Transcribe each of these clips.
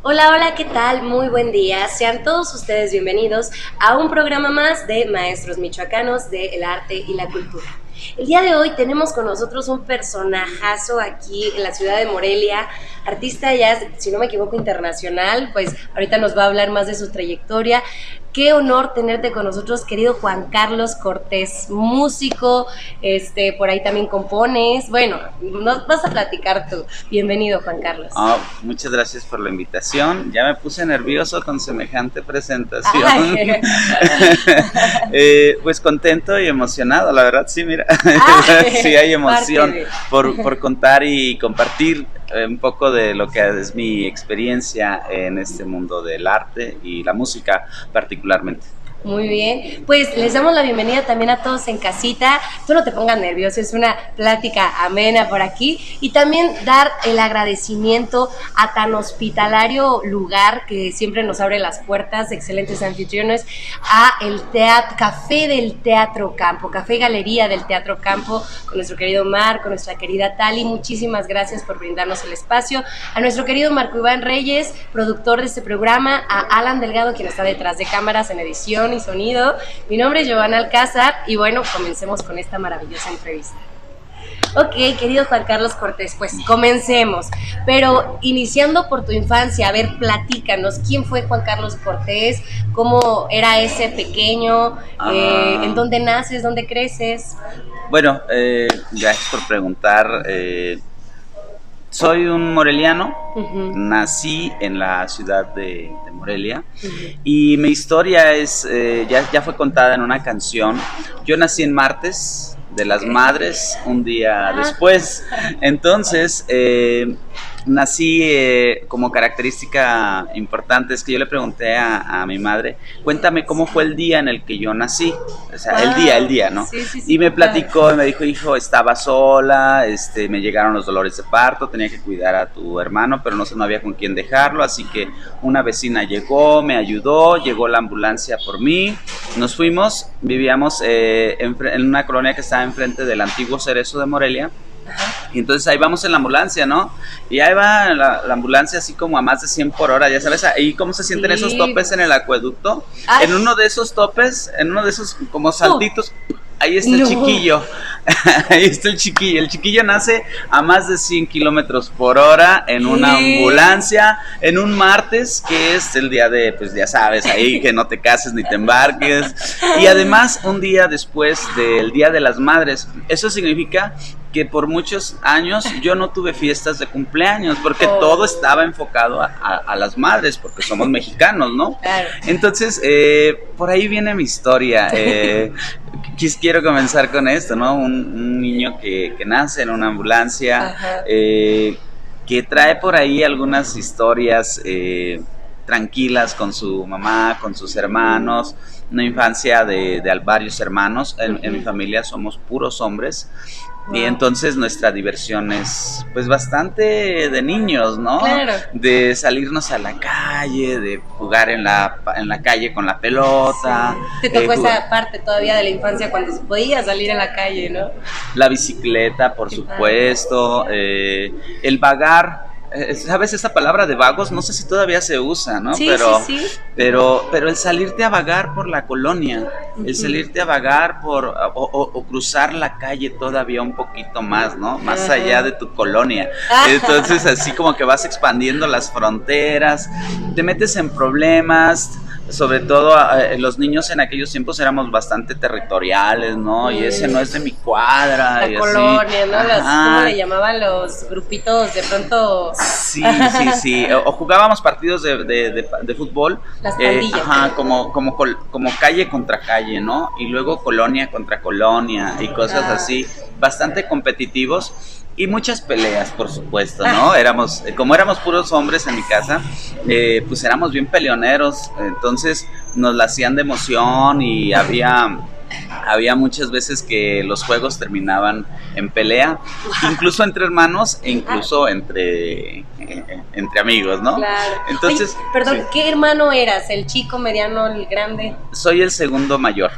Hola, hola, ¿qué tal? Muy buen día. Sean todos ustedes bienvenidos a un programa más de Maestros Michoacanos del Arte y la Cultura. El día de hoy tenemos con nosotros un personajazo aquí en la ciudad de Morelia, artista ya, si no me equivoco, internacional, pues ahorita nos va a hablar más de su trayectoria. Qué honor tenerte con nosotros, querido Juan Carlos Cortés, músico, por ahí también compones. Bueno, nos vas a platicar tú. Bienvenido, Juan Carlos. Muchas gracias por la invitación. Ya me puse nervioso con semejante presentación. Pues contento y emocionado, la verdad, sí, mira. Sí hay emoción por contar y compartir un poco de lo que es mi experiencia en este mundo del arte y la música particularmente. Muy bien, pues les damos la bienvenida también a todos en casita. Tú no te pongas nervioso, es una plática amena por aquí. Y también dar el agradecimiento a tan hospitalario lugar que siempre nos abre las puertas, excelentes anfitriones, a el Café del Teatro Campo, Café Galería del Teatro Campo, con nuestro querido Mar, con nuestra querida Tali. Muchísimas gracias por brindarnos el espacio. A nuestro querido Marco Iván Reyes, productor de este programa, a Alan Delgado, quien está detrás de cámaras en edición y sonido. Mi nombre es Giovanna Alcázar y bueno, comencemos con esta maravillosa entrevista. Ok, querido Juan Carlos Cortés, pues comencemos, pero iniciando por tu infancia, a ver, platícanos, ¿quién fue Juan Carlos Cortés? ¿Cómo era ese pequeño? ¿En dónde naces? ¿Dónde creces? Bueno, gracias por preguntar. Soy un moreliano, nací en la ciudad de Morelia y mi historia es ya fue contada en una canción. Yo nací en martes de las madres, un día después. Entonces, nací como característica importante es que yo le pregunté a mi madre, cuéntame cómo fue el día en el que yo nací, o sea, el día, ¿no? Sí, y me platicó y me dijo, hijo, estaba sola, me llegaron los dolores de parto, tenía que cuidar a tu hermano, pero no había con quién dejarlo, así que una vecina llegó, me ayudó, llegó la ambulancia por mí, nos fuimos, vivíamos en una colonia que estaba enfrente del antiguo Cerezo de Morelia. Y entonces ahí vamos en la ambulancia, ¿no? Y ahí va la ambulancia así como a más de 100 por hora, ya sabes, ahí cómo se sienten esos topes en el acueducto. Ay. En uno de esos topes, en uno de esos como saltitos, ahí está el chiquillo. Ahí está el chiquillo nace a más de 100 kilómetros por hora en una ambulancia, en un martes, que es el día de, pues ya sabes, ahí que no te cases ni te embarques. Y además un día después del Día de las Madres. Eso significa que por muchos años yo no tuve fiestas de cumpleaños porque todo estaba enfocado a las madres, porque somos mexicanos, ¿no? Claro. Entonces, por ahí viene mi historia. Quiero comenzar con esto, ¿no? Un niño que nace en una ambulancia, que trae por ahí algunas historias tranquilas con su mamá, con sus hermanos, una infancia de varios hermanos. En mi familia somos puros hombres. Wow. Y entonces nuestra diversión es pues bastante de niños, ¿no? Claro. De salirnos a la calle, de jugar en la calle con la pelota. Sí. Te tocó esa parte todavía de la infancia cuando se podía salir a la calle, ¿no? La bicicleta, por supuesto, el vagar. ¿Sabes esa palabra de vagos? No sé si todavía se usa, ¿no? Sí, sí. Pero el salirte a vagar por la colonia, el salirte a vagar o cruzar la calle todavía un poquito más, ¿no? Más allá de tu colonia. Entonces así como que vas expandiendo las fronteras, te metes en problemas. Sobre todo los niños en aquellos tiempos éramos bastante territoriales, ¿no? Y ese no es de mi cuadra. La colonia, ¿no? ¿Cómo le llamaban los grupitos de pronto? Sí. O jugábamos partidos de fútbol. Las pandillas. Como calle contra calle, ¿no? Y luego colonia contra colonia y cosas así, bastante competitivos. Y muchas peleas, por supuesto, ¿no? Como éramos puros hombres en mi casa, pues éramos bien peleoneros, entonces nos la hacían de emoción y había muchas veces que los juegos terminaban en pelea, incluso entre hermanos e incluso entre amigos, ¿no? Claro. Entonces, oye, perdón, sí. ¿Qué hermano eras? ¿El chico, mediano, el grande? Soy el segundo mayor.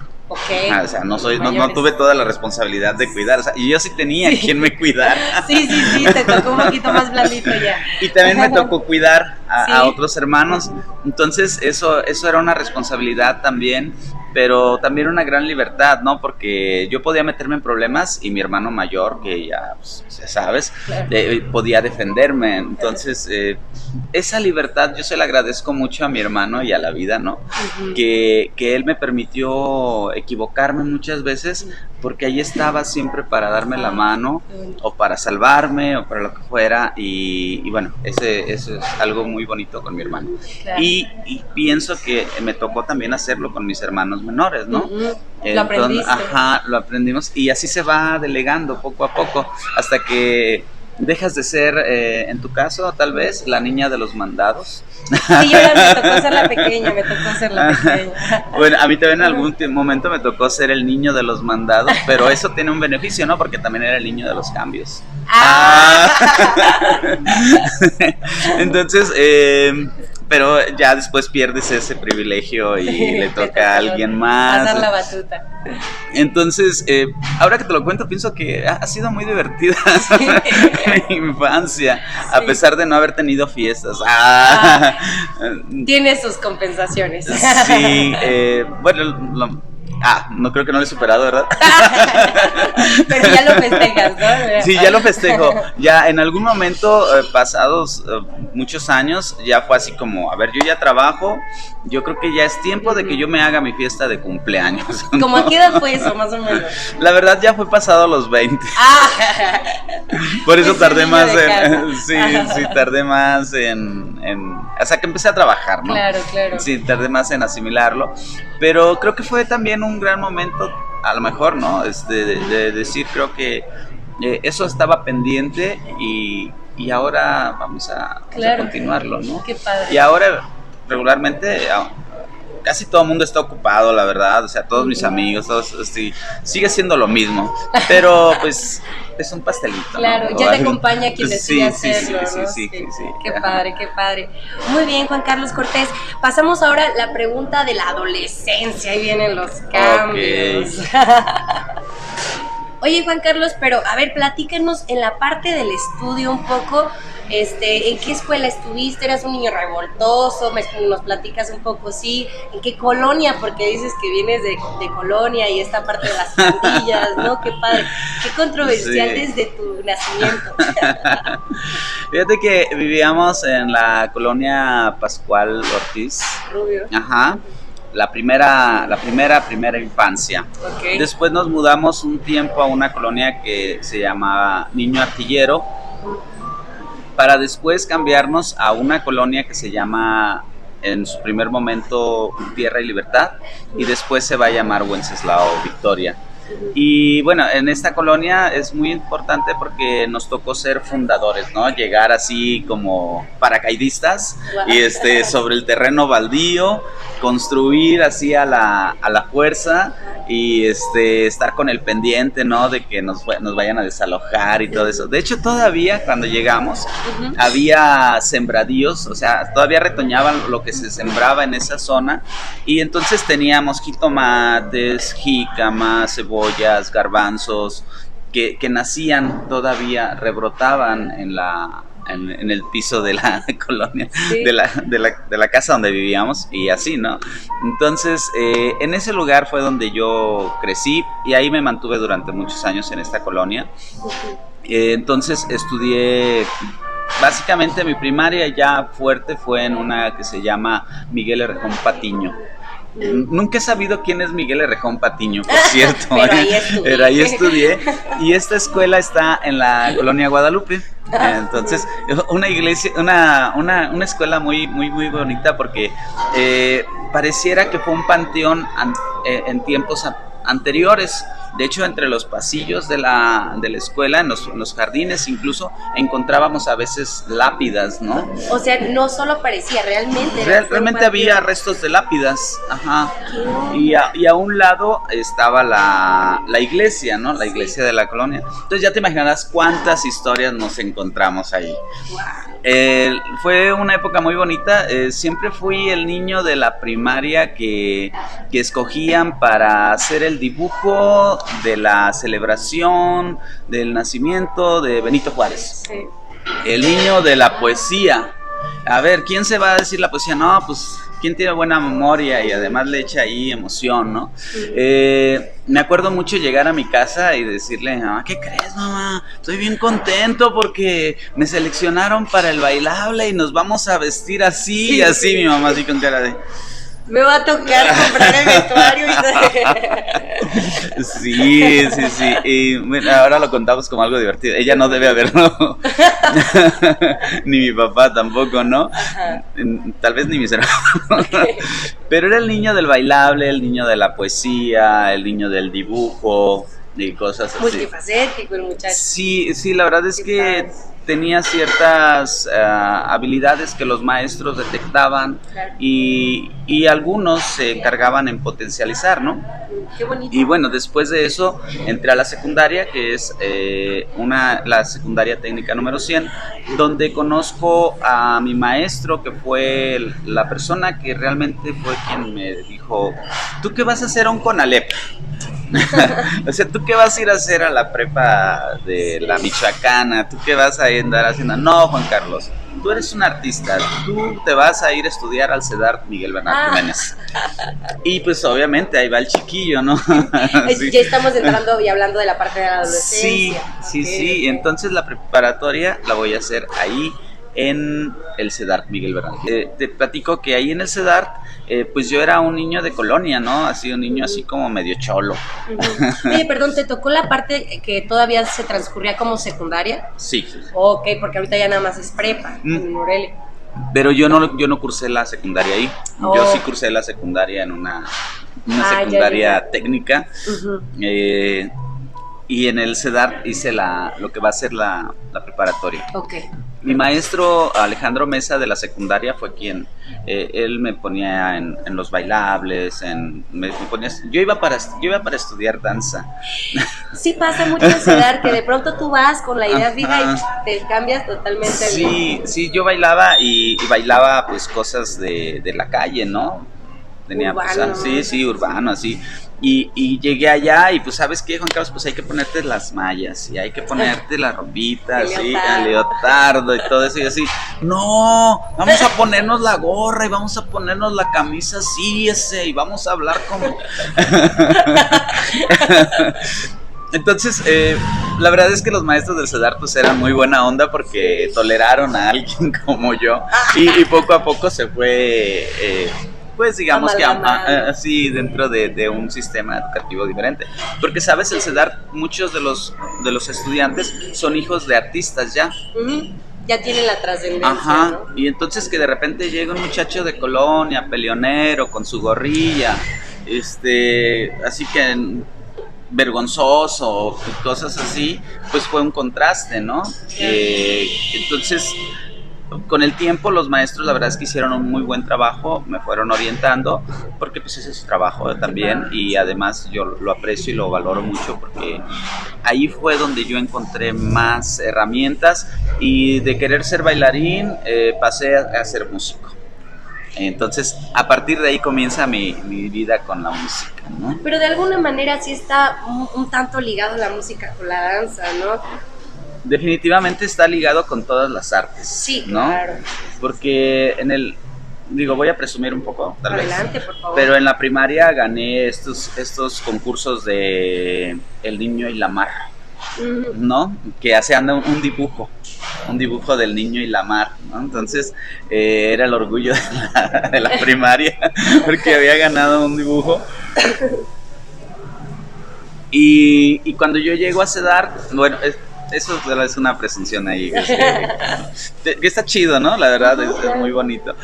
Okay. O sea, no tuve toda la responsabilidad de cuidar, o sea, y yo sí tenía quien me cuidara. Sí, te tocó un poquito más blandito ya. Y también me tocó cuidar a otros hermanos, entonces eso era una responsabilidad también, pero también una gran libertad, ¿no? Porque yo podía meterme en problemas y mi hermano mayor, que ya pues, sabes, claro, podía defenderme. Entonces, esa libertad yo se la agradezco mucho a mi hermano y a la vida, ¿no? Uh-huh. Que él me permitió equivocarme muchas veces, porque ahí estaba siempre para darme la mano, o para salvarme, o para lo que fuera, y bueno, eso es algo muy bonito con mi hermano. Claro. Y pienso que me tocó también hacerlo con mis hermanos menores, ¿no? Uh-huh. Lo aprendiste. Ajá, lo aprendimos, y así se va delegando poco a poco, hasta que dejas de ser, en tu caso, tal vez, la niña de los mandados. Sí, yo me tocó ser la pequeña, Bueno, a mí también en algún momento me tocó ser el niño de los mandados, pero eso tiene un beneficio, ¿no? Porque también era el niño de los cambios. Entonces, pero ya después pierdes ese privilegio y le toca a alguien más. Pasar la batuta. Entonces, ahora que te lo cuento, pienso que ha sido muy divertida mi infancia, a pesar de no haber tenido fiestas. Tiene sus compensaciones. Sí, bueno, no creo que no lo he superado, ¿verdad? Pero ya lo festejas, ¿no? Sí, ya lo festejo. Ya en algún momento, pasados muchos años, ya fue así como, a ver, yo ya trabajo, yo creo que ya es tiempo de que yo me haga mi fiesta de cumpleaños, ¿no? ¿Cómo a qué edad fue eso, más o menos? La verdad ya fue pasado los 20. Por eso tardé más en... Sí, tardé más en... O sea, que empecé a trabajar, ¿no? Claro. Sí, tardé más en asimilarlo. Pero creo que fue también un gran momento, a lo mejor, ¿no? De decir, creo que eso estaba pendiente y ahora vamos a continuarlo, ¿no? Qué padre. Y ahora, regularmente, casi todo el mundo está ocupado, la verdad, o sea, todos mis amigos, todos, sigue siendo lo mismo, pero pues es un pastelito. Claro, ¿no? Ya te acompaña quien decide hacerlo, ¿no? Sí. Qué padre. Muy bien, Juan Carlos Cortés. Pasamos ahora a la pregunta de la adolescencia, ahí vienen los cambios. Okay. Oye, Juan Carlos, pero a ver, platícanos en la parte del estudio un poco. ¿En qué escuela estuviste? ¿Eras un niño revoltoso? Nos platicas un poco, sí. ¿En qué colonia? Porque dices que vienes de colonia y esta parte de las pandillas, ¿no? Qué padre. Qué controversial desde tu nacimiento. Fíjate que vivíamos en la colonia Pascual Ortiz. Rubio. Ajá. La primera infancia. Okay. Después nos mudamos un tiempo a una colonia que se llamaba Niño Artillero, para después cambiarnos a una colonia que se llama, en su primer momento, Tierra y Libertad, y después se va a llamar Wenceslao Victoria. Y bueno, en esta colonia es muy importante porque nos tocó ser fundadores, ¿no? Llegar así como paracaidistas y sobre el terreno baldío, construir así a la fuerza y estar con el pendiente, ¿no? De que nos vayan a desalojar y todo eso. De hecho, todavía cuando llegamos había sembradíos, o sea, todavía retoñaban lo que se sembraba en esa zona, y entonces teníamos jitomates, jícamas, cebollas, garbanzos, que nacían todavía, rebrotaban en el piso de la colonia, de la casa donde vivíamos, y así, ¿no? Entonces, en ese lugar fue donde yo crecí, y ahí me mantuve durante muchos años en esta colonia. Entonces estudié, básicamente mi primaria ya fuerte fue en una que se llama Miguel Errejón Patiño. Nunca he sabido quién es Miguel Errejón Patiño, por cierto. Pero ahí estudié. Y esta escuela está en la colonia Guadalupe. Entonces, una iglesia, una escuela muy bonita, porque pareciera que fue un panteón en tiempos anteriores. De hecho, entre los pasillos de la escuela, en los jardines incluso, encontrábamos a veces lápidas, ¿no? O sea, no solo parecía, realmente. Realmente había restos de lápidas, ajá. Y a un lado estaba la iglesia, ¿no? La iglesia de la colonia. Entonces ya te imaginarás cuántas historias nos encontramos ahí. Fue una época muy bonita. Siempre fui el niño de la primaria que escogían para hacer el dibujo de la celebración del nacimiento de Benito Juárez. Sí. El niño de la poesía. A ver, ¿quién se va a decir la poesía? No, pues, ¿quién tiene buena memoria y además le echa ahí emoción, ¿no? Me acuerdo mucho llegar a mi casa y decirle, mamá, ¿qué crees, mamá? Estoy bien contento porque me seleccionaron para el bailable y nos vamos a vestir así, sí, y así, sí. Mi mamá así con cara de... Me va a tocar comprar el vestuario y... Sí. Y bueno, ahora lo contamos como algo divertido. Ella no debe haberlo. Ni mi papá tampoco, ¿no? Ajá. Tal vez ni mis hermanos. Okay. Pero era el niño del bailable, el niño de la poesía, el niño del dibujo y cosas así. Multifacético el muchacho. Sí, la verdad es que tenía ciertas habilidades que los maestros detectaban, claro. y algunos se encargaban en potencializar, ¿no? Qué bonito. Y bueno, después de eso entré a la secundaria, que es la secundaria técnica número 100, donde conozco a mi maestro, que fue la persona que realmente fue quien me dijo, ¿tú qué vas a hacer a un CONALEP? O sea, ¿tú qué vas a ir a hacer a la prepa de la Michoacana? ¿Tú qué vas a andar haciendo? No, Juan Carlos, tú eres un artista, tú te vas a ir a estudiar al CEDART Miguel Bernal Jiménez. Y pues obviamente ahí va el chiquillo, ¿no? Sí. Ya estamos entrando y hablando de la parte de la adolescencia. Sí. Entonces la preparatoria la voy a hacer ahí en el CEDART Miguel Bernal. Te platico que ahí en el CEDART, pues yo era un niño de colonia, ¿no? Así un niño así como medio cholo. Oye, perdón, ¿te tocó la parte que todavía se transcurría como secundaria? Sí. Ok, porque ahorita ya nada más es prepa en Morelia. Pero yo no cursé la secundaria ahí. Yo sí cursé la secundaria en una secundaria técnica. Uh-huh. Y en el CEDART hice lo que va a ser la preparatoria. Ok. Mi maestro Alejandro Mesa de la secundaria fue quien, él me ponía en los bailables, yo iba para estudiar danza. Sí pasa mucho en CEDART que de pronto tú vas con la idea fija y te cambias totalmente. Sí, yo bailaba y bailaba pues cosas de la calle, ¿no? Tenía urbano. Pues, sí, urbano, así. Y llegué allá y pues, ¿sabes qué, Juan Carlos? Pues hay que ponerte las mallas y hay que ponerte la ropita, así, el leotardo y todo eso. Y así, no, vamos a ponernos la gorra y vamos a ponernos la camisa así, y vamos a hablar como... Entonces, la verdad es que los maestros del CEDART pues eran muy buena onda porque toleraron a alguien como yo y poco a poco se fue... pues digamos que así dentro de un sistema educativo diferente, porque sabes, el CEDART, muchos de los estudiantes son hijos de artistas ya. Uh-huh. Ya tienen la trascendencia. Ajá, ¿no? Y entonces que de repente llega un muchacho de colonia, peleonero, con su gorrilla, así que vergonzoso, cosas así, pues fue un contraste, ¿no? Entonces, con el tiempo los maestros la verdad es que hicieron un muy buen trabajo, me fueron orientando, porque pues ese es su trabajo también, y además yo lo aprecio y lo valoro mucho porque ahí fue donde yo encontré más herramientas, y de querer ser bailarín pasé a ser músico. Entonces, a partir de ahí comienza mi vida con la música, ¿no? Pero de alguna manera sí está un tanto ligado la música con la danza, ¿no? Definitivamente está ligado con todas las artes, sí, ¿no? Claro. Porque voy a presumir un poco, tal vez. Adelante, por favor. Pero en la primaria gané estos concursos de El Niño y la Mar, ¿no? Que hacían un dibujo del niño y la mar, ¿no? Entonces era el orgullo de la primaria porque había ganado un dibujo. Y cuando yo llego a CEDART, bueno, eso es una presunción ahí, que está chido, ¿no? La verdad es muy bonito.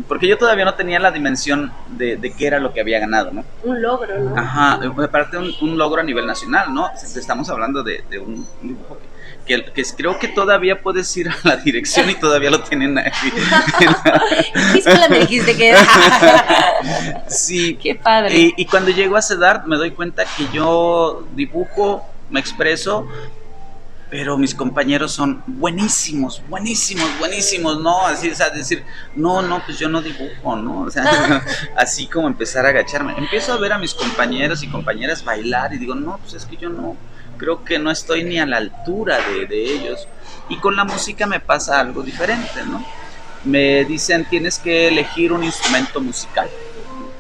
porque yo todavía no tenía la dimensión de qué era lo que había ganado, ¿no? Un logro, ¿no? Ajá, aparte un logro a nivel nacional, ¿no? Estamos hablando de un dibujo que creo que todavía puedes ir a la dirección y todavía lo tienen ahí. ¿Qué escuela me dijiste que era? Sí. Qué padre. Y cuando llego a CEDART me doy cuenta que yo dibujo, me expreso, pero mis compañeros son buenísimos, ¿no? Así, o sea, decir, no, pues yo no dibujo, ¿no? O sea, así como empezar a agacharme. Empiezo a ver a mis compañeros y compañeras bailar y digo, no, pues es que yo no, creo que no estoy ni a la altura de ellos. Y con la música me pasa algo diferente, ¿no? Me dicen, tienes que elegir un instrumento musical.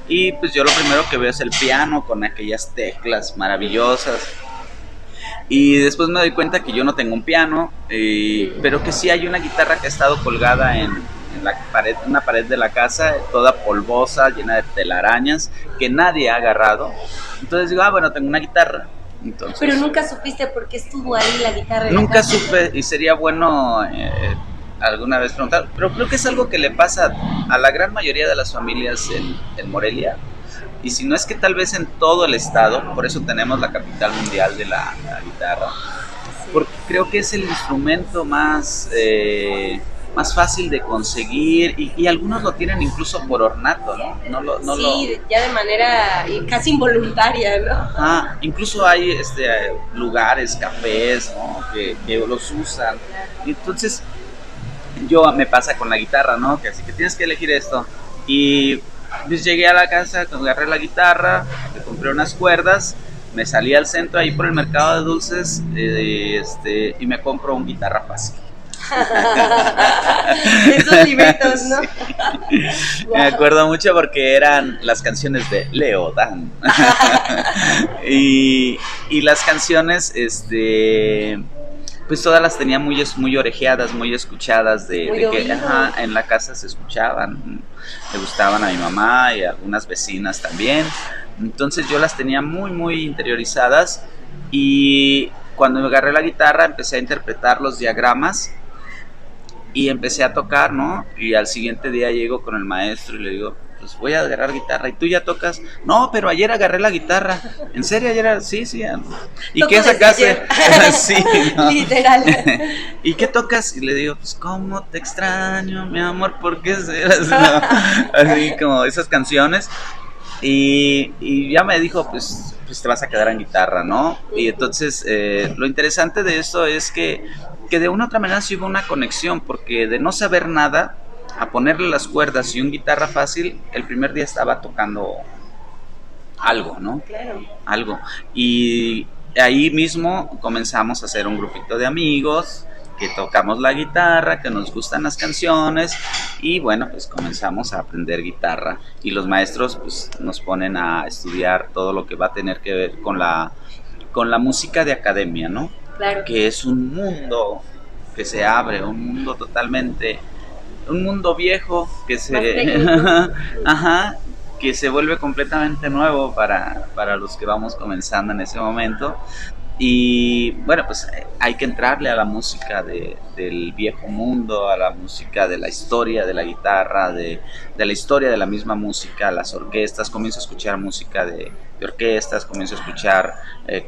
Y pues yo lo primero que veo es el piano con aquellas teclas maravillosas. Y después me doy cuenta que yo no tengo un piano, pero que sí hay una guitarra que ha estado colgada en la pared, una pared de la casa, toda polvosa, llena de telarañas, que nadie ha agarrado. Entonces digo, bueno, tengo una guitarra. Entonces, pero nunca supiste por qué estuvo ahí la guitarra. Nunca supe, y sería bueno alguna vez preguntar, pero creo que es algo que le pasa a la gran mayoría de las familias en Morelia. Y si no es que tal vez en todo el estado, por eso tenemos la capital mundial de la guitarra, porque creo que es el instrumento más fácil de conseguir y algunos lo tienen incluso por ornato, ¿no? Ya de manera casi involuntaria, ¿no? Incluso hay lugares, cafés, ¿no? que los usan. Entonces, me pasa con la guitarra, ¿no? Que así que tienes que elegir esto. Y pues llegué a la casa, agarré la guitarra, le compré unas cuerdas, me salí al centro ahí por el mercado de dulces y me compro un guitarra fácil. Esos libritos, ¿no? Sí. Wow. Me acuerdo mucho porque eran las canciones de Leo Dan. y las canciones, pues todas las tenía muy orejeadas, muy escuchadas, de que en la casa se escuchaban, le gustaban a mi mamá y a algunas vecinas también. Entonces yo las tenía muy interiorizadas, y cuando me agarré la guitarra empecé a interpretar los diagramas y empecé a tocar, ¿no? Y al siguiente día llego con el maestro y le digo, pues voy a agarrar guitarra. ¿Y tú ya tocas? No, pero ayer agarré la guitarra. ¿En serio ayer? Sí. ¿Y qué sacaste? Sí, ¿no? Literal. ¿Y qué tocas? Y le digo, pues cómo te extraño, mi amor, ¿por qué serás? No. Así como esas canciones. Y ya me dijo, pues te vas a quedar en guitarra, ¿no? Y entonces lo interesante de esto es que de una u otra manera sí hubo una conexión, porque de no saber nada a ponerle las cuerdas y un guitarra fácil, el primer día estaba tocando algo, ¿no? Claro. Algo. Y ahí mismo comenzamos a hacer un grupito de amigos que tocamos la guitarra, que nos gustan las canciones, y bueno, pues comenzamos a aprender guitarra, y los maestros pues nos ponen a estudiar todo lo que va a tener que ver con la música de academia, ¿no? Claro. Que es un mundo que se abre, un mundo totalmente, un mundo viejo que que se vuelve completamente nuevo para los que vamos comenzando en ese momento. Y bueno, pues hay que entrarle a la música del viejo mundo, a la música de la historia de la guitarra, de la historia de la misma música, las orquestas. Comienzo a escuchar música de orquestas, comienzo a escuchar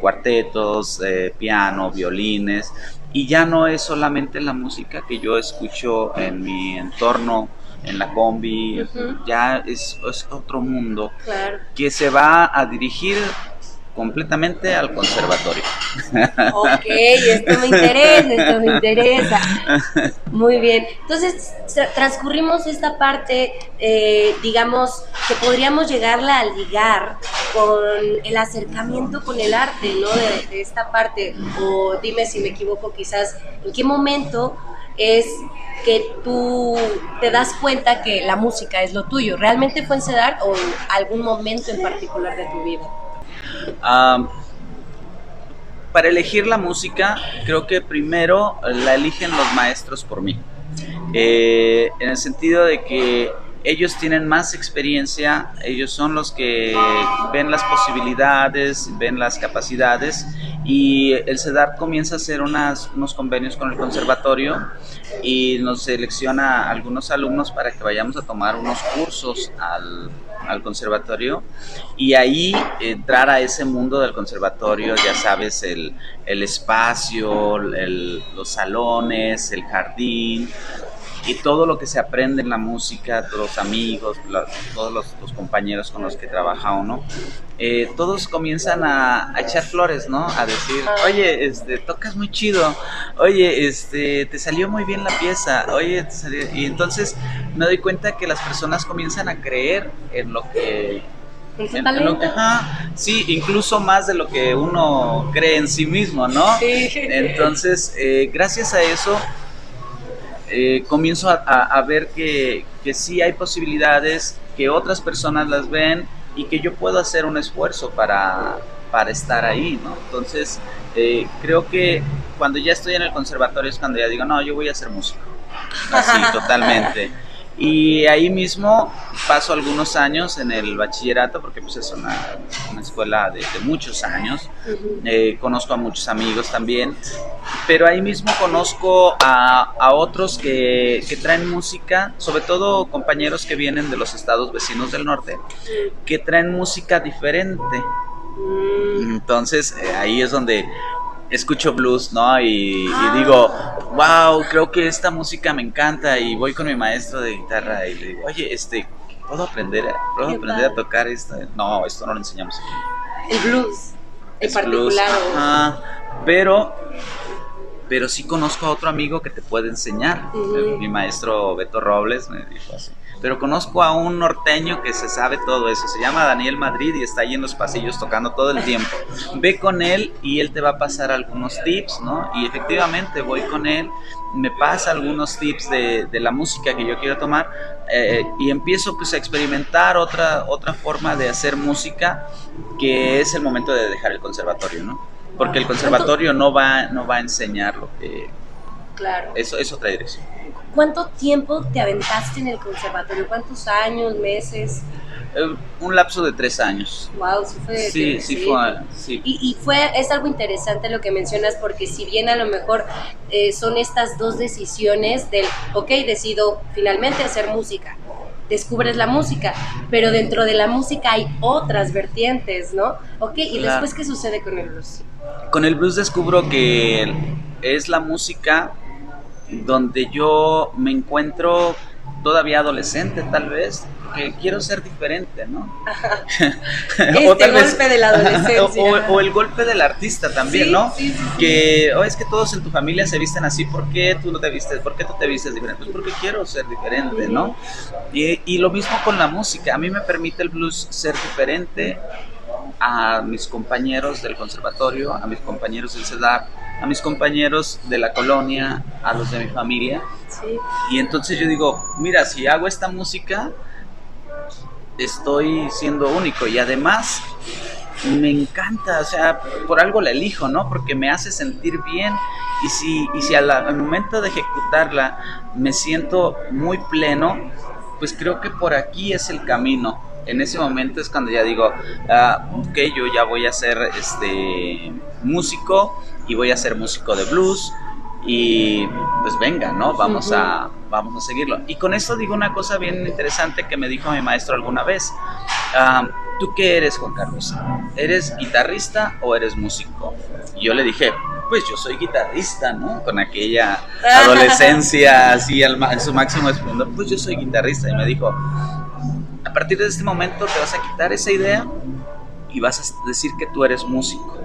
cuartetos, piano, violines, y ya no es solamente la música que yo escucho en mi entorno, en la combi, ya es otro mundo, claro, que se va a dirigir completamente al conservatorio. Ok, esto me interesa. Muy bien. Entonces, transcurrimos esta parte, digamos, que podríamos llegarla a ligar con el acercamiento con el arte, ¿no? De esta parte, o dime si me equivoco quizás, ¿en qué momento es que tú te das cuenta que la música es lo tuyo? ¿Realmente fue en CEDART o en algún momento en particular de tu vida? Para elegir la música, creo que primero la eligen los maestros por mí, en el sentido de que ellos tienen más experiencia, ellos son los que ven las posibilidades, ven las capacidades, y el CEDART comienza a hacer unos convenios con el conservatorio y nos selecciona a algunos alumnos para que vayamos a tomar unos cursos al conservatorio y ahí entrar a ese mundo del conservatorio, ya sabes, el espacio, los salones, el jardín y todo lo que se aprende en la música, todos los amigos, todos los compañeros con los que trabaja uno, todos comienzan a echar flores, ¿no? A decir, oye, tocas muy chido, oye, te salió muy bien la pieza, oye, y entonces me doy cuenta que las personas comienzan a creer en lo que... sí, incluso más de lo que uno cree en sí mismo, ¿no? Sí. Entonces, gracias a eso, comienzo a ver que sí hay posibilidades, que otras personas las ven y que yo puedo hacer un esfuerzo para estar ahí, ¿no? Entonces, creo que cuando ya estoy en el conservatorio es cuando ya digo, no, yo voy a ser músico, así, totalmente. Y ahí mismo paso algunos años en el bachillerato, porque pues es una escuela de muchos años. Conozco a muchos amigos también, pero ahí mismo conozco a otros que traen música, sobre todo compañeros que vienen de los estados vecinos del norte, que traen música diferente. Entonces ahí es donde escucho blues, ¿no? Y digo, wow, creo que esta música me encanta, y voy con mi maestro de guitarra y le digo, oye, ¿puedo aprender a tocar esto? No, esto no lo enseñamos aquí. El blues, en particular. Pero sí conozco a otro amigo que te puede enseñar. Mi maestro Beto Robles me dijo así. Pero conozco a un norteño que se sabe todo eso. Se llama Daniel Madrid y está ahí en los pasillos tocando todo el tiempo. Ve con él y él te va a pasar algunos tips, ¿no? Y efectivamente voy con él, me pasa algunos tips de la música que yo quiero tomar, y empiezo pues a experimentar otra forma de hacer música, que es el momento de dejar el conservatorio, ¿no? Porque el conservatorio no va a enseñar lo que... Claro. Eso es otra dirección. ¿Cuánto tiempo te aventaste en el conservatorio? ¿Cuántos años, meses? Un lapso de 3 años. Wow, sí fue. Sí fue. Sí. Y es algo interesante lo que mencionas, porque si bien a lo mejor son estas dos decisiones del, ok, decido finalmente hacer música, descubres la música, pero dentro de la música hay otras vertientes, ¿no? Ok, ¿y claro, después qué sucede con el blues? Con el blues descubro que es la música donde yo me encuentro todavía adolescente, tal vez, que quiero ser diferente, ¿no? O tal vez, golpe de la adolescencia. O el golpe del artista también, sí, ¿no? Sí. Que es que todos en tu familia se visten así, ¿por qué tú no te vistes? ¿Por qué tú te vistes diferente? Pues porque quiero ser diferente, ¿no? Y lo mismo con la música. A mí me permite el blues ser diferente a mis compañeros del conservatorio, a mis compañeros del CEDART, a mis compañeros de la colonia, a los de mi familia. Sí. Y entonces yo digo, mira, si hago esta música, estoy siendo único, y además me encanta, o sea, por algo la elijo, ¿no? Porque me hace sentir bien, y si al momento de ejecutarla me siento muy pleno, pues creo que por aquí es el camino. En ese momento es cuando ya digo, ok, yo ya voy a ser músico, y voy a ser músico de blues, y pues venga, ¿no? Vamos a seguirlo. Y con esto digo una cosa bien interesante que me dijo mi maestro alguna vez. ¿Tú qué eres, Juan Carlos? ¿Eres guitarrista o eres músico? Y yo le dije, pues yo soy guitarrista, ¿no? Con aquella adolescencia así en su máximo esplendor, pues yo soy guitarrista. Y me dijo, a partir de este momento te vas a quitar esa idea y vas a decir que tú eres músico.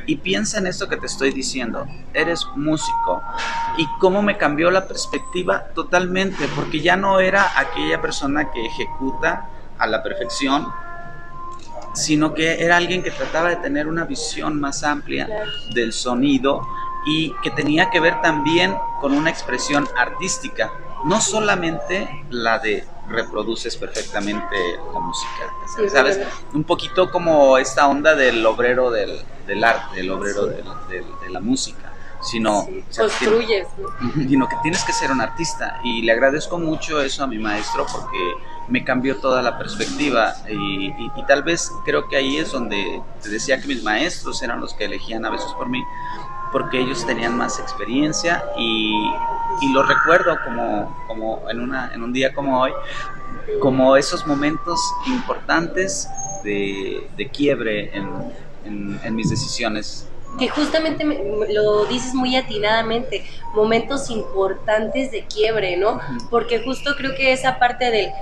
Y piensa en esto que te estoy diciendo, eres músico. Y cómo me cambió la perspectiva totalmente, porque ya no era aquella persona que ejecuta a la perfección, sino que era alguien que trataba de tener una visión más amplia del sonido, y que tenía que ver también con una expresión artística, no solamente la de reproduces perfectamente la música, ¿sabes? Un poquito como esta onda del obrero del arte, el obrero de la música, sino construyes, sino que tienes que ser un artista. Y le agradezco mucho eso a mi maestro, porque me cambió toda la perspectiva y tal vez creo que ahí es donde te decía que mis maestros eran los que elegían a veces por mí, porque ellos tenían más experiencia y lo recuerdo como en un día como hoy, como esos momentos importantes de quiebre en mis decisiones. Que justamente lo dices muy atinadamente, momentos importantes de quiebre, ¿no? Porque justo creo que esa parte de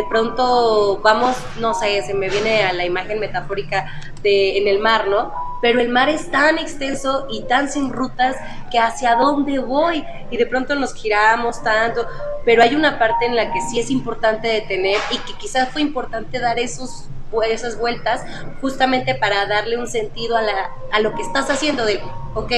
pronto vamos, no sé, se me viene a la imagen metafórica en el mar, ¿no? Pero el mar es tan extenso y tan sin rutas que hacia dónde voy, y de pronto nos giramos tanto, pero hay una parte en la que sí es importante detener y que quizás fue importante dar esas vueltas justamente para darle un sentido a lo que estás haciendo, de, ok,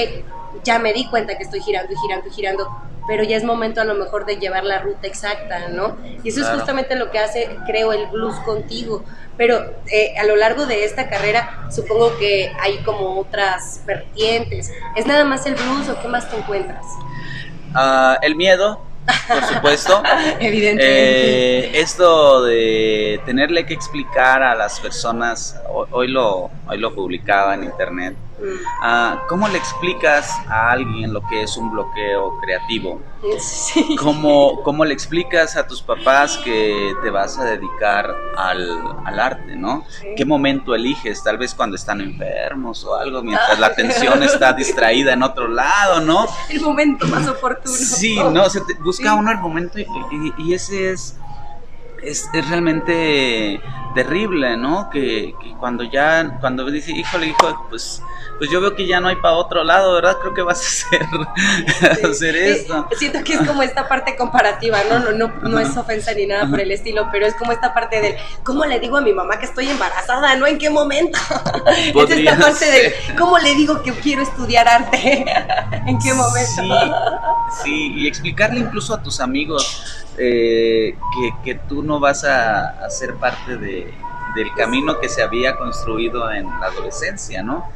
ya me di cuenta que estoy girando y girando y girando, pero ya es momento a lo mejor de llevar la ruta exacta, ¿no? Y eso Claro. es justamente lo que hace, creo, el blues contigo. Pero a lo largo de esta carrera supongo que hay como otras vertientes. ¿Es nada más el blues o qué más te encuentras? El miedo, por supuesto. Evidentemente. Esto de tenerle que explicar a las personas, hoy lo publicaba en internet, ¿cómo le explicas a alguien lo que es un bloqueo creativo? Sí. ¿Cómo le explicas a tus papás que te vas a dedicar al arte, ¿no? Sí. ¿Qué momento eliges? Tal vez cuando están enfermos o algo, mientras la atención está distraída en otro lado, ¿no? El momento más oportuno. Sí, no, busca uno el momento y ese es realmente terrible, ¿no? Que cuando dice, híjole, hijo, pues yo veo que ya no hay para otro lado, ¿verdad? Creo que vas a hacer esto. Siento que es como esta parte comparativa, no es ofensa ni nada por el estilo, pero es como esta parte del, ¿cómo le digo a mi mamá que estoy embarazada? ¿No? ¿En qué momento? Es esta parte de, ¿cómo le digo que quiero estudiar arte? ¿En qué momento? Sí, y explicarle incluso a tus amigos que tú no vas a ser parte del camino que se había construido en la adolescencia, ¿no?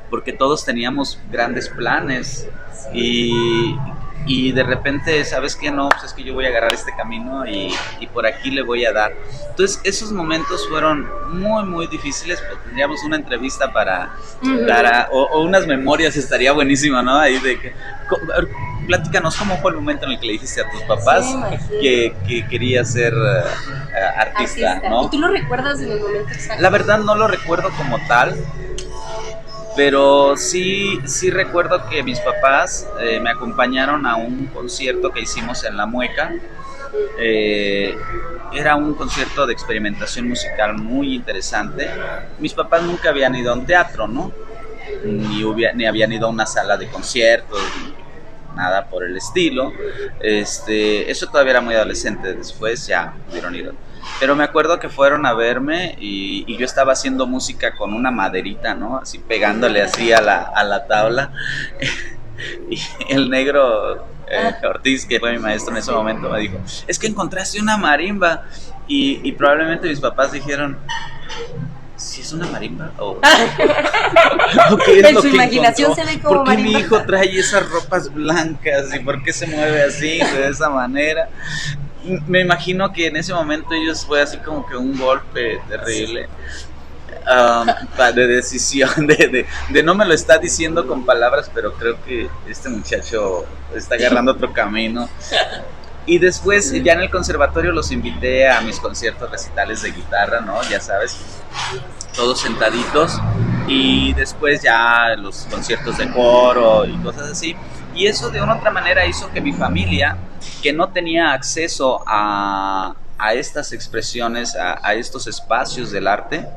Porque todos teníamos grandes planes y de repente, ¿sabes qué? No, pues es que yo voy a agarrar este camino y por aquí le voy a dar. Entonces, esos momentos fueron muy, muy difíciles, pues tendríamos una entrevista o unas memorias, estaría buenísima, ¿no? Ahí de que... Platícanos, ¿cómo fue el momento en el que le dijiste a tus papás que querías ser artista, ¿no? ¿Y tú lo recuerdas en el momento exacto? La verdad no lo recuerdo como tal, pero sí recuerdo que mis papás me acompañaron a un concierto que hicimos en La Mueca. Era un concierto de experimentación musical muy interesante. Mis papás nunca habían ido a un teatro, ¿no? Ni habían ido a una sala de conciertos, nada por el estilo. Eso todavía era muy adolescente, después ya pudieron ir. Pero me acuerdo que fueron a verme y yo estaba haciendo música con una maderita, ¿no? Así pegándole así a la tabla. Y el negro Ortiz, que fue mi maestro en ese momento, me dijo, es que encontraste una marimba. Y probablemente mis papás dijeron, ¿si es una marimba? ¿O qué es en lo su que imaginación encontró? se ve como ¿Por qué marimba? mi hijo trae esas ropas blancas? ¿Y por qué se mueve así, de esa manera? Me imagino que en ese momento ellos fue así como que un golpe terrible de decisión, de no me lo está diciendo con palabras, pero creo que este muchacho está agarrando otro camino. Y después ya en el conservatorio los invité a mis conciertos recitales de guitarra, ¿no? Ya sabes, todos sentaditos. Y después ya los conciertos de coro y cosas así. Y eso de una u otra manera hizo que mi familia, que no tenía acceso a estas expresiones, a estos espacios del arte,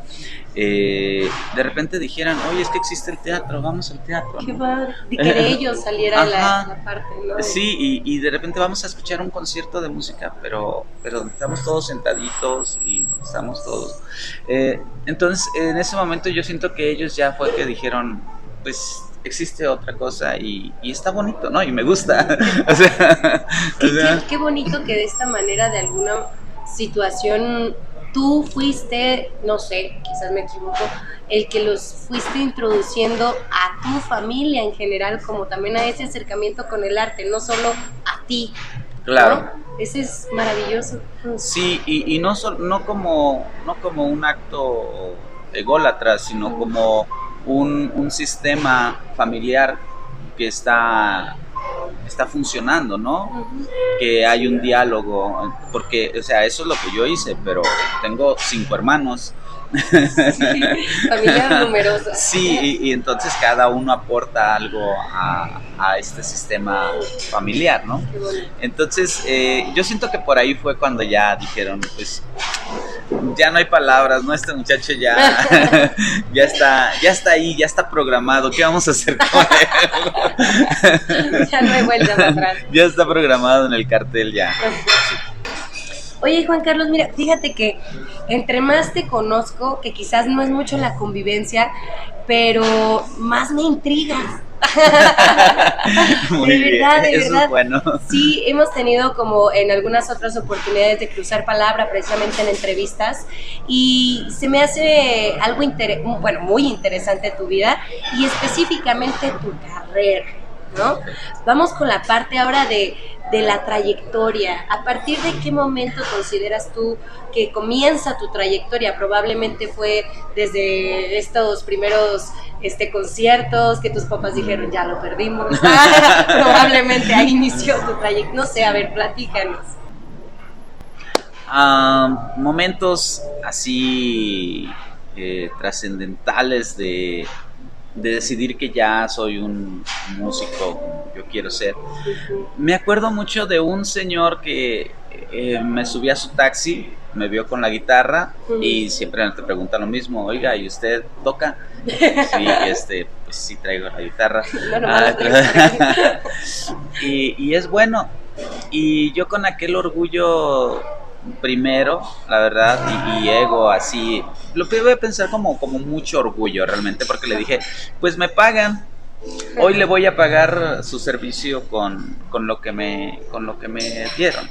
de repente dijeran, oye, es que existe el teatro, vamos al teatro, ¿no? Qué padre, de que de ellos saliera la parte, ¿no? Sí, y de repente vamos a escuchar un concierto de música, pero estamos todos sentaditos y estamos todos. Entonces, en ese momento yo siento que ellos ya fue que dijeron, pues existe otra cosa y está bonito, ¿no? Y me gusta. Qué bonito que de esta manera, de alguna situación, tú fuiste, no sé, quizás me equivoco, el que los fuiste introduciendo a tu familia en general, como también a ese acercamiento con el arte, no solo a ti. Claro. ¿No? Ese es maravilloso. Sí, y no, no como un acto ególatra, sino como un sistema familiar que está funcionando, ¿no? Que hay un diálogo, porque, o sea, eso es lo que yo hice, pero tengo 5 hermanos. Sí, familia numerosa. Sí, y entonces cada uno aporta algo a este sistema familiar, ¿no? Entonces, yo siento que por ahí fue cuando ya dijeron, pues, ya no hay palabras, ¿no? Este muchacho ya, ya está ahí, ya está programado, ¿qué vamos a hacer con él? Ya no hay vueltas atrás. Ya está programado en el cartel, ya. Oye, Juan Carlos, mira, fíjate que entre más te conozco, que quizás no es mucho la convivencia, pero más me intrigas. Muy de bien, verdad, de eso verdad. es bueno. Sí, hemos tenido como en algunas otras oportunidades de cruzar palabra precisamente en entrevistas y se me hace algo muy interesante tu vida y específicamente tu carrera, ¿no? Vamos con la parte ahora de la trayectoria. ¿A partir de qué momento consideras tú que comienza tu trayectoria? Probablemente fue desde estos primeros conciertos que tus papás dijeron, ya lo perdimos. Probablemente ahí inició tu trayectoria. No sé, a ver, platícanos. Momentos así trascendentales de decidir que ya soy un músico como yo quiero ser. Me acuerdo mucho de un señor que me subí a su taxi, me vio con la guitarra y siempre te pregunta lo mismo, oiga, ¿y usted toca? Sí, pues sí traigo la guitarra. Y es bueno. Y yo con aquel orgullo primero, la verdad, y ego así, lo que voy a pensar como mucho orgullo realmente, porque le dije, pues me pagan, hoy le voy a pagar su servicio con lo que me dieron.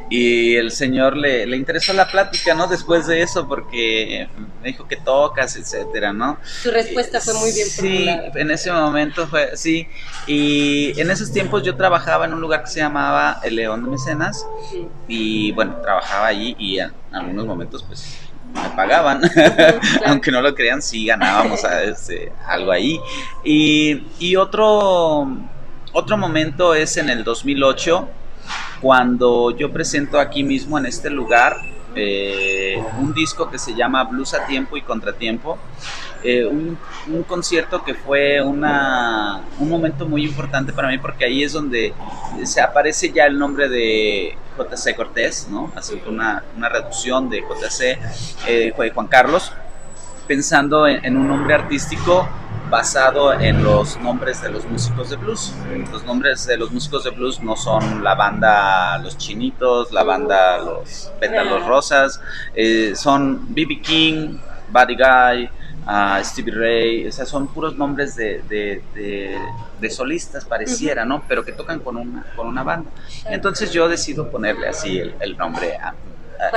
Y el señor le interesó la plática, ¿no? Después de eso, porque me dijo que tocas, etcétera, ¿no? Tu respuesta fue muy bien formulada. Sí, en ese momento fue, sí. Y en esos tiempos yo trabajaba en un lugar que se llamaba El León de Mecenas. Y bueno, trabajaba allí y en algunos momentos pues me pagaban. Claro. Aunque no lo crean, sí ganábamos algo ahí. Y otro momento es en el 2008, cuando yo presento aquí mismo en este lugar un disco que se llama Blues a Tiempo y Contratiempo, un concierto que fue un momento muy importante para mí, porque ahí es donde se aparece ya el nombre de J.C. Cortés, ¿no? Así una reducción de J.C. Juan Carlos, pensando en un nombre artístico basado en los nombres de los músicos de blues. Los nombres de los músicos de blues no son la banda Los Chinitos, la banda Los Pétalos Rosas, son B.B. King, Buddy Guy, Stevie Ray, o sea, son puros nombres de solistas, pareciera, ¿no? Pero que tocan con una banda. Entonces yo decido ponerle así el nombre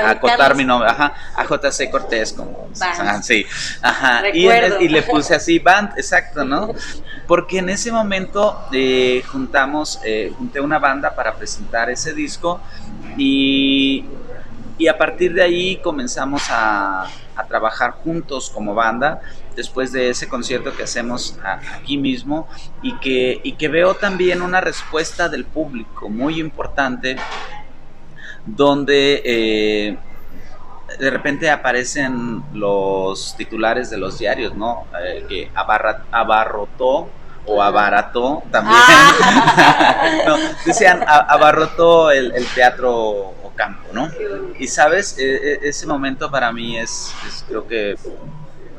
acotar mi nombre, a J.C. Cortés, como sí, y le puse así band, exacto, ¿no? Porque en ese momento junté una banda para presentar ese disco y a partir de ahí comenzamos a trabajar juntos como banda después de ese concierto que hacemos aquí mismo y que veo también una respuesta del público muy importante, donde de repente aparecen los titulares de los diarios, ¿no? Que abarrotó o abarató también. No, decían abarrotó el teatro Ocampo, ¿no? Y sabes, ese momento para mí es creo que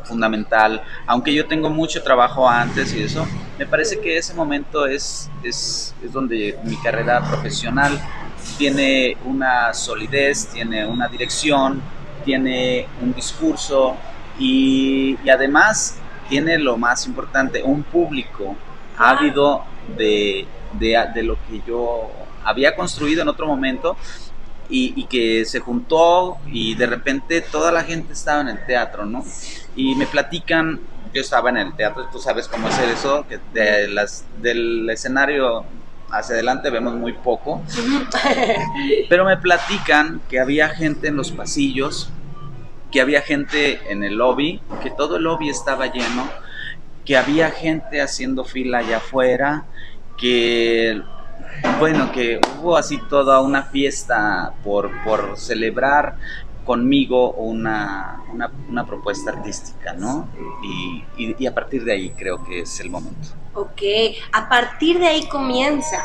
fundamental, aunque yo tengo mucho trabajo antes y eso, me parece que ese momento es donde mi carrera profesional tiene una solidez, tiene una dirección, tiene un discurso y además tiene lo más importante, un público ávido de lo que yo había construido en otro momento y que se juntó y de repente toda la gente estaba en el teatro, ¿no? Y me platican, yo estaba en el teatro, tú sabes cómo hacer eso, que del escenario hacia adelante vemos muy poco, pero me platican que había gente en los pasillos, que había gente en el lobby, que todo el lobby estaba lleno, que había gente haciendo fila allá afuera, que bueno, que hubo así toda una fiesta por celebrar conmigo una propuesta artística, ¿no? Y a partir de ahí creo que es el momento. Ok, a partir de ahí comienza.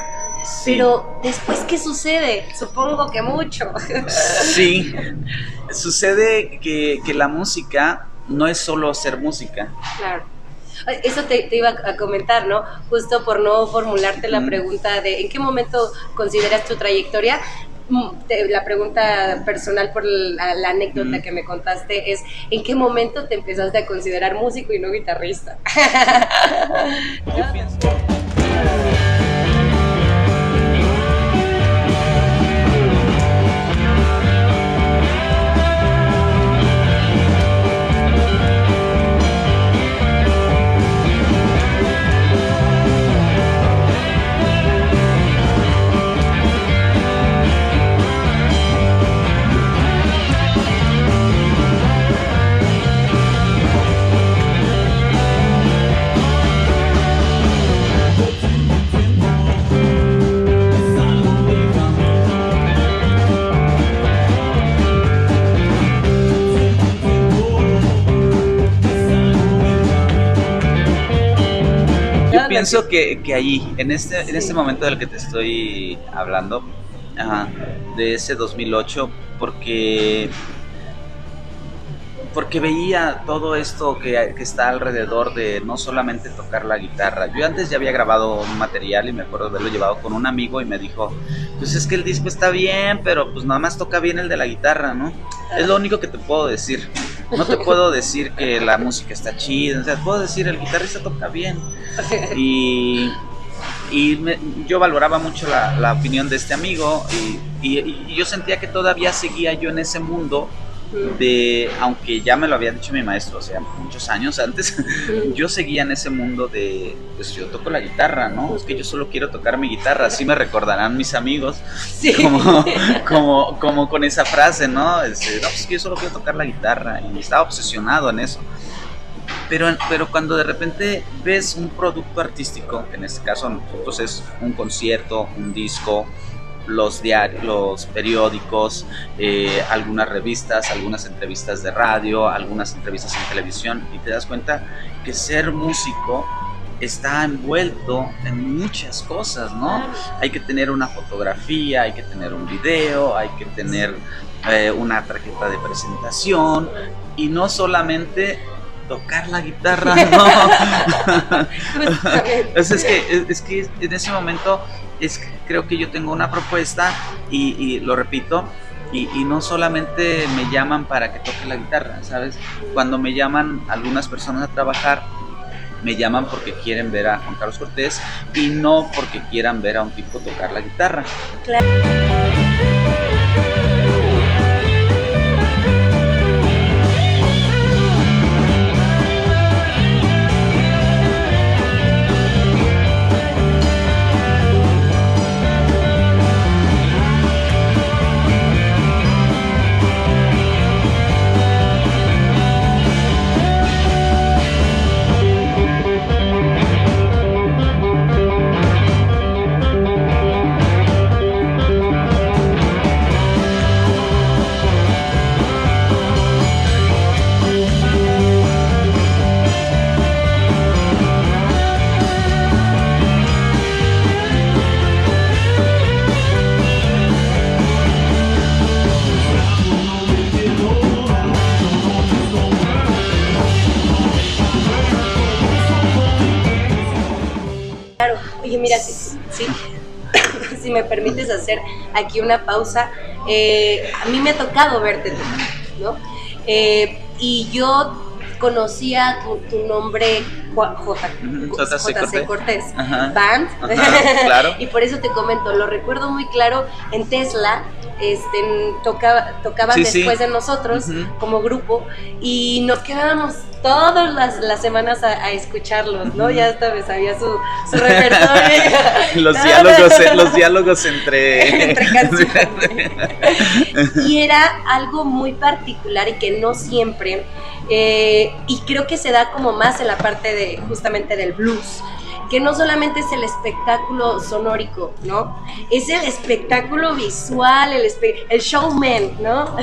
Sí. Pero después, ¿qué sucede? Supongo que mucho. Sí, sucede que la música no es solo hacer música. Claro. Eso te iba a comentar, ¿no? Justo por no formularte la pregunta de ¿en qué momento consideras tu trayectoria? La pregunta personal por la anécdota que me contaste es ¿en qué momento te empezaste a considerar músico y no guitarrista? Yo pienso... Pienso que ahí, en este momento del que te estoy hablando, de ese 2008, porque veía todo esto que está alrededor de no solamente tocar la guitarra. Yo antes ya había grabado un material y me acuerdo de haberlo llevado con un amigo y me dijo, pues es que el disco está bien, pero pues nada más toca bien el de la guitarra, ¿no? Es lo único que te puedo decir. No te puedo decir que la música está chida, o sea, puedo decir el guitarrista toca bien. Y yo valoraba mucho la opinión de este amigo y yo sentía que todavía seguía yo en ese mundo de, aunque ya me lo había dicho mi maestro, o sea, muchos años antes, yo seguía en ese mundo de, pues yo toco la guitarra, ¿no? Es que yo solo quiero tocar mi guitarra, así me recordarán mis amigos, sí. como con esa frase, ¿no? No, pues es que yo solo quiero tocar la guitarra, y estaba obsesionado en eso. Pero cuando de repente ves un producto artístico, que en este caso nosotros es un concierto, un disco, los diarios, los periódicos, algunas revistas, algunas entrevistas de radio, algunas entrevistas en televisión, y te das cuenta que ser músico está envuelto en muchas cosas, ¿no? Hay que tener una fotografía, hay que tener un video, hay que tener una tarjeta de presentación, y no solamente tocar la guitarra, ¿no? es que en ese momento creo que yo tengo una propuesta y lo repito, y no solamente me llaman para que toque la guitarra, ¿sabes? Cuando me llaman algunas personas a trabajar, me llaman porque quieren ver a Juan Carlos Cortés y no porque quieran ver a un tipo tocar la guitarra. Claro. Oye, mira, si me permites hacer aquí una pausa, a mí me ha tocado verte tocar, ¿no? Y yo conocía tu nombre JC Cortés, Band, claro. Y por eso te comento, lo recuerdo muy claro en Tesla. Tocaban después de nosotros como grupo y nos quedábamos todas las semanas a escucharlos, ¿no? Ya hasta me sabía su repertorio. los diálogos entre canciones. Y era algo muy particular y que no siempre, y creo que se da como más en la parte justamente del blues, que no solamente es el espectáculo sonórico, ¿no? Es el espectáculo visual, el showman, ¿no?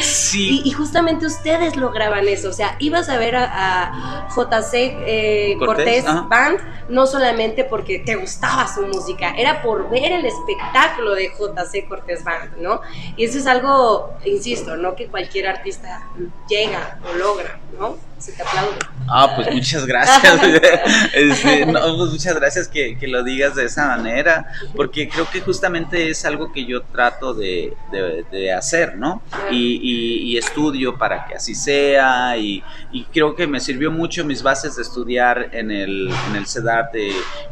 Sí. Y justamente ustedes lograban eso, o sea, ibas a ver a J.C. Cortés Band, no solamente porque te gustaba su música, era por ver el espectáculo de J.C. Cortés Band, ¿no? Y eso es algo, insisto, no que cualquier artista llega o logra, ¿no? Se te aplaude. Pues muchas gracias. Pues muchas gracias que lo digas de esa manera, porque creo que justamente es algo que yo trato de hacer, ¿no? Y estudio para que así sea, y creo que me sirvió mucho mis bases de estudiar en el CEDART,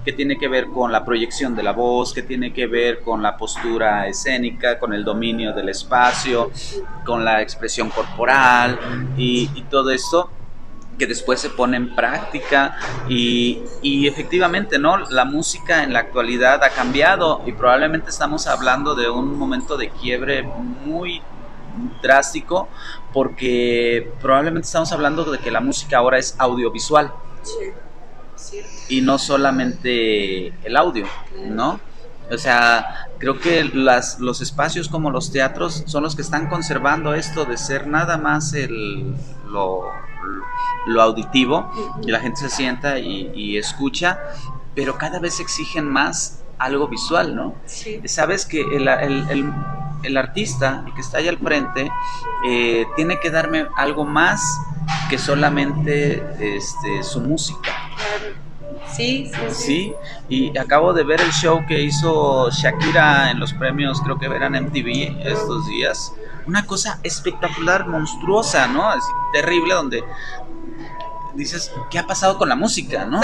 que tiene que ver con la proyección de la voz, que tiene que ver con la postura escénica, con el dominio del espacio, con la expresión corporal y todo esto, que después se pone en práctica y efectivamente, ¿no? La música en la actualidad ha cambiado y probablemente estamos hablando de un momento de quiebre muy drástico, porque probablemente estamos hablando de que la música ahora es audiovisual. Sí. Y no solamente el audio, ¿no? O sea, creo que los espacios como los teatros son los que están conservando esto de ser nada más lo auditivo, y la gente se sienta y escucha, pero cada vez exigen más algo visual, ¿no? Sí. Sabes que el artista, el que está ahí al frente, tiene que darme algo más que solamente su música. Sí, y acabo de ver el show que hizo Shakira en los premios, creo que eran MTV estos días. Una cosa espectacular, monstruosa, ¿no? Así, terrible, donde dices, ¿qué ha pasado con la música, no?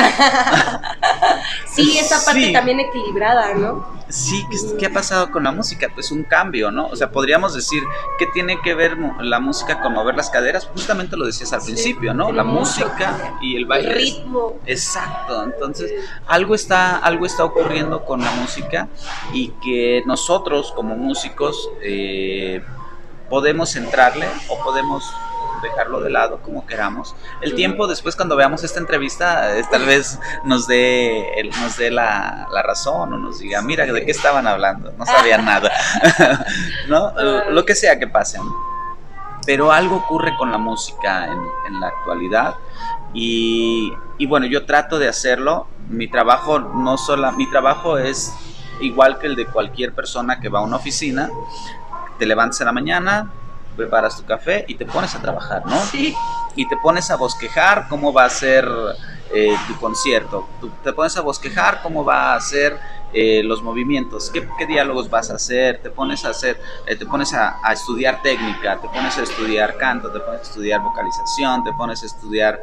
Sí, esa parte también equilibrada, ¿no? Sí, ¿qué ha pasado con la música? Pues un cambio, ¿no? O sea, podríamos decir, ¿qué tiene que ver la música con mover las caderas? Justamente lo decías al principio, ¿no? La música y el baile. El ritmo. Exacto, entonces algo está ocurriendo con la música, y que nosotros como músicos podemos entrarle o podemos dejarlo de lado, como queramos. El tiempo después, cuando veamos esta entrevista, tal vez nos dé la razón, o nos diga, mira, ¿de qué estaban hablando? No sabían nada. ¿No? Lo que sea que pase. Pero algo ocurre con la música en la actualidad, y bueno, yo trato de hacerlo. Mi trabajo es igual que el de cualquier persona que va a una oficina. Te levantas en la mañana, preparas tu café y te pones a trabajar, ¿no? Sí. Y te pones a bosquejar cómo va a ser tu concierto. Te pones a bosquejar cómo va a ser los movimientos, qué diálogos vas a hacer. Te pones a estudiar técnica, te pones a estudiar canto, te pones a estudiar vocalización, te pones a estudiar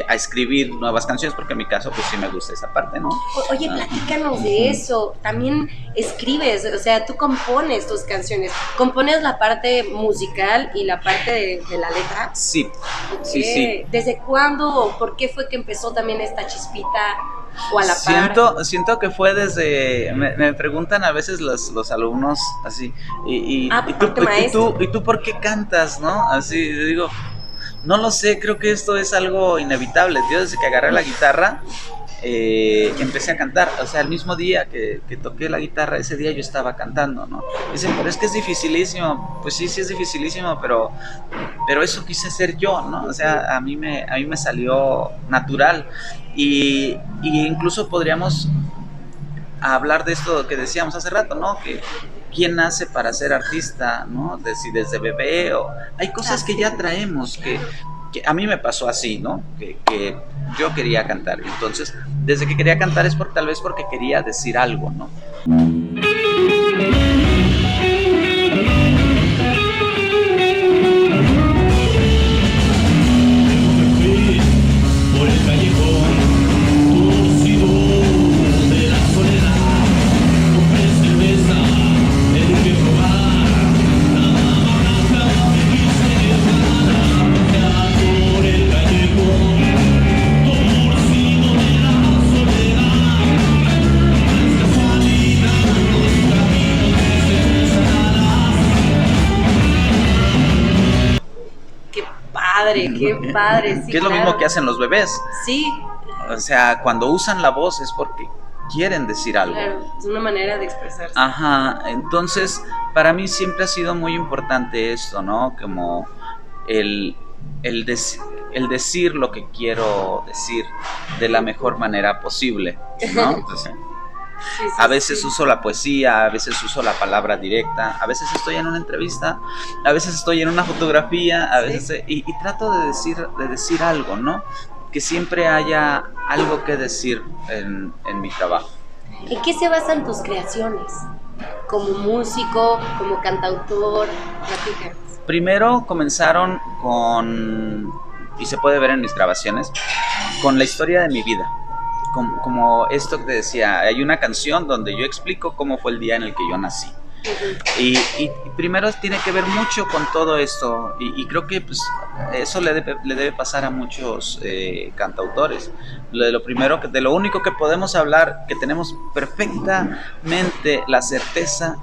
a escribir nuevas canciones, porque en mi caso pues sí me gusta esa parte, ¿no? Oye, platícanos de eso. También escribes, o sea, tú compones tus canciones, compones la parte musical y la parte de la letra. Sí, sí. ¿Desde cuándo o por qué fue que empezó también esta chispita? ¿O a la par? Siento que fue desde... Me preguntan a veces los alumnos así, ¿y tú por qué cantas, no? Así, digo, no lo sé, creo que esto es algo inevitable. Yo desde que agarré la guitarra empecé a cantar. O sea, el mismo día que toqué la guitarra, ese día yo estaba cantando, ¿no? Dicen, pero es que es dificilísimo. Pues sí es dificilísimo, pero eso quise ser yo, ¿no? O sea, a mí me salió natural. Y incluso podríamos hablar de esto que decíamos hace rato, ¿no? Que quién nace para ser artista, ¿no? Si desde bebé, o hay cosas que ya traemos, que a mí me pasó así, ¿no? Que yo quería cantar. Entonces, desde que quería cantar es tal vez porque quería decir algo, ¿no? qué padre, sí, que es lo claro. mismo que hacen los bebés. Sí, O sea, cuando usan la voz es porque quieren decir algo. claro, es una manera de expresarse. Ajá, entonces para mí siempre ha sido muy importante esto, ¿no? Como el, el, dec- el decir lo que quiero decir de la mejor manera posible, ¿no? Entonces, Sí, sí, a veces sí. uso la poesía, a veces uso la palabra directa, a veces estoy en una entrevista, a veces estoy en una fotografía, a veces y trato de decir algo, ¿no? Que siempre haya algo que decir en mi trabajo. ¿En qué se basan tus creaciones? Como músico, como cantautor, platícanos. Primero comenzaron con, y se puede ver en mis grabaciones, con la historia de mi vida. Como esto que te decía, hay una canción donde yo explico cómo fue el día en el que yo nací. Y primero tiene que ver mucho con todo esto y creo que pues, eso le debe pasar a muchos cantautores. De lo único que podemos hablar, que tenemos perfectamente la certeza,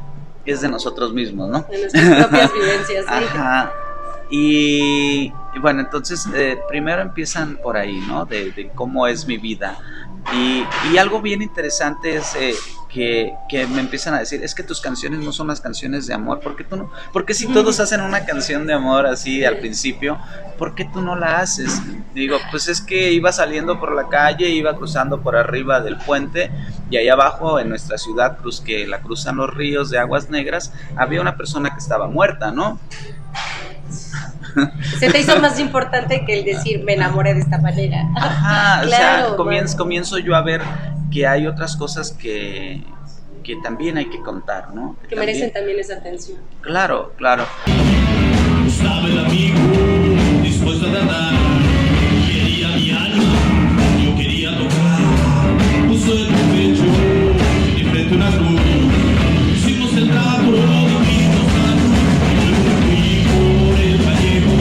es de nosotros mismos, ¿no? De nuestras propias vivencias, sí. Ajá. Y bueno, entonces primero empiezan por ahí, ¿no? De cómo es mi vida. Y algo bien interesante es que me empiezan a decir, es que tus canciones no son las canciones de amor, ¿por qué tú no? Porque si todos hacen una canción de amor así al principio, ¿por qué tú no la haces? Digo, pues es que iba saliendo por la calle, iba cruzando por arriba del puente y ahí abajo en nuestra ciudad, que la cruzan los ríos de aguas negras, había una persona que estaba muerta, ¿no? Se te hizo más importante que el decir me enamoré de esta manera. Ajá, Claro, o sea, comienzo yo a ver que hay otras cosas que también hay que contar, ¿no? Que merecen también esa atención. Claro, claro. Estaba el amigo dispuesto a tratar. Quería mi alma, yo quería tocar. Puso en tu pecho, de frente una cruz. Hicimos el trato, dijimos algo. Yo fui por el gallego,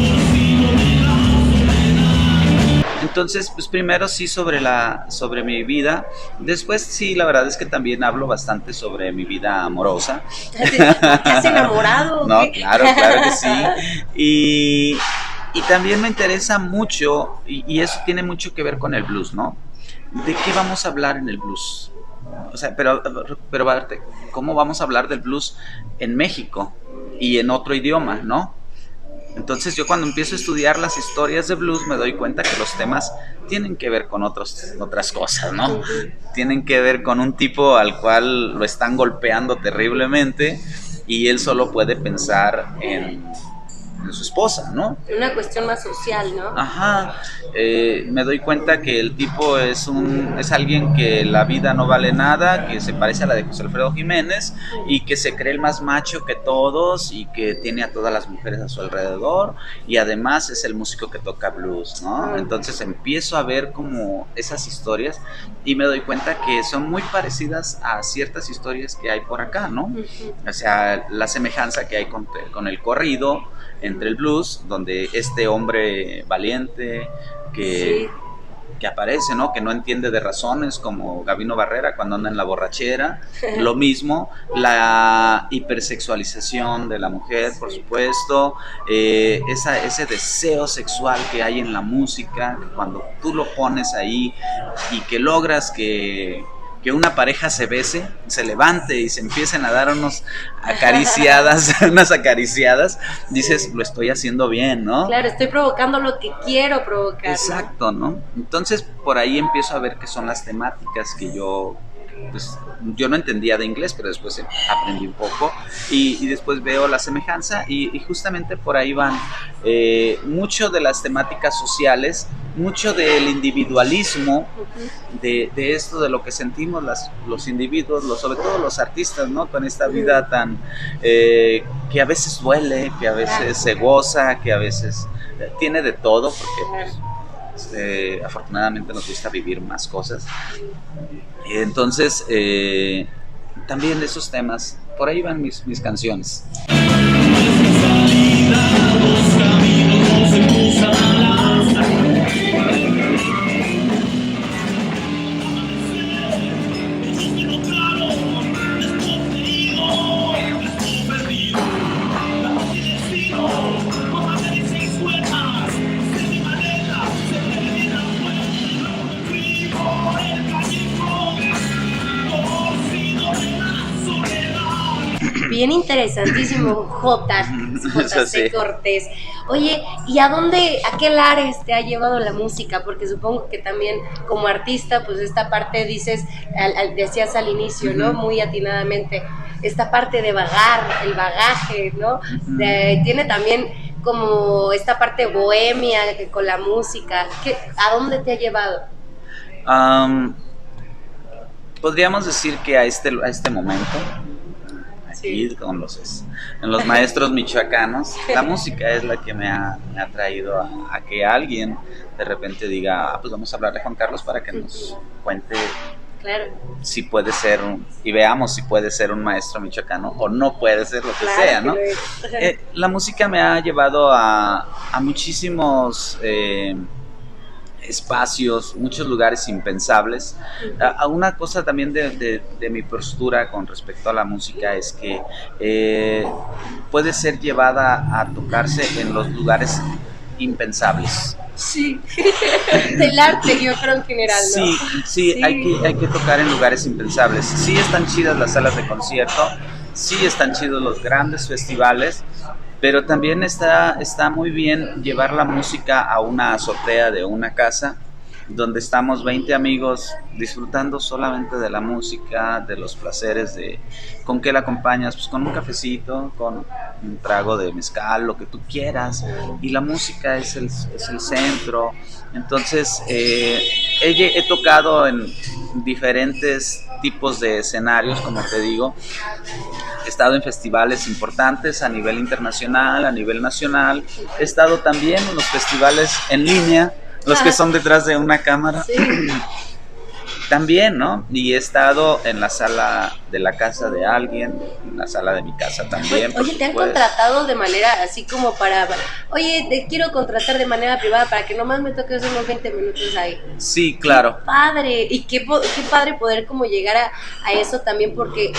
torcido de la soledad. Entonces, pues primero sí sobre mi vida. Después sí, la verdad es que también hablo bastante sobre mi vida amorosa. ¿Te has enamorado? No, ¿Qué? claro que sí. Y también me interesa mucho, y eso tiene mucho que ver con el blues, ¿no? ¿De qué vamos a hablar en el blues? O sea, pero ¿cómo vamos a hablar del blues en México y en otro idioma, ¿no? Entonces yo cuando empiezo a estudiar las historias de blues me doy cuenta que los temas tienen que ver con otras cosas, ¿no? Tienen que ver con un tipo al cual lo están golpeando terriblemente y él solo puede pensar en su esposa, ¿no? Una cuestión más social, ¿no? Ajá, me doy cuenta que el tipo es alguien que la vida no vale nada, que se parece a la de José Alfredo Jiménez y que se cree el más macho que todos y que tiene a todas las mujeres a su alrededor y además es el músico que toca blues, ¿no? Entonces empiezo a ver como esas historias y me doy cuenta que son muy parecidas a ciertas historias que hay por acá, ¿no? O sea, la semejanza que hay con el corrido entre el blues, donde este hombre valiente que aparece, ¿no? Que no entiende de razones, como Gabino Barrera cuando anda en la borrachera. Lo mismo, la hipersexualización de la mujer, por supuesto, ese deseo sexual que hay en la música, cuando tú lo pones ahí y que logras que una pareja se bese, se levante y se empiecen a dar unas acariciadas, dices, lo estoy haciendo bien, ¿no? Claro, estoy provocando lo que quiero provocar. Exacto, ¿no? Entonces por ahí empiezo a ver qué son las temáticas que yo no entendía de inglés, pero después aprendí un poco y después veo la semejanza y justamente por ahí van mucho de las temáticas sociales, mucho del individualismo, de esto de lo que sentimos los individuos, sobre todo los artistas, ¿no? Con esta vida tan que a veces duele, que a veces se goza, que a veces tiene de todo, porque afortunadamente nos gusta vivir más cosas. Entonces, también de esos temas, por ahí van mis canciones. Bien interesantísimo, JC Sí. Cortés. Oye, ¿y a qué lares te ha llevado la música? Porque supongo que también como artista, pues esta parte dices, decías al inicio, ¿no? Muy atinadamente, esta parte de vagar, el bagaje, ¿no? Tiene también como esta parte bohemia con la música. ¿A dónde te ha llevado? Podríamos decir que a este momento, aquí en los maestros michoacanos, la música es la que me ha traído a que alguien de repente diga, pues vamos a hablar de Juan Carlos para que nos cuente si puede ser, y veamos si puede ser un maestro michoacano o no puede ser, lo que sea, ¿no? La música me ha llevado a muchísimos espacios, muchos lugares impensables. A una cosa también de mi postura con respecto a la música es que puede ser llevada a tocarse en los lugares impensables. Sí, del arte yo creo en general, ¿no? Sí. Hay que tocar en lugares impensables. Sí están chidas las salas de concierto, sí están chidos los grandes festivales, pero también está muy bien llevar la música a una azotea de una casa donde estamos 20 amigos disfrutando solamente de la música, de los placeres de con qué la acompañas, pues con un cafecito, con un trago de mezcal, lo que tú quieras, y la música es el centro. Entonces he tocado en diferentes tipos de escenarios, como te digo. He estado en festivales importantes a nivel internacional, a nivel nacional. He estado también en los festivales en línea, los que son detrás de una cámara. Sí. También, ¿no? Y he estado en la sala de la casa de alguien, en la sala de mi casa también. Oye, ¿te han contratado de manera así como oye, te quiero contratar de manera privada para que nomás me toques unos 20 minutos ahí? Sí, claro. ¡Qué padre! Y qué padre poder como llegar a eso también, porque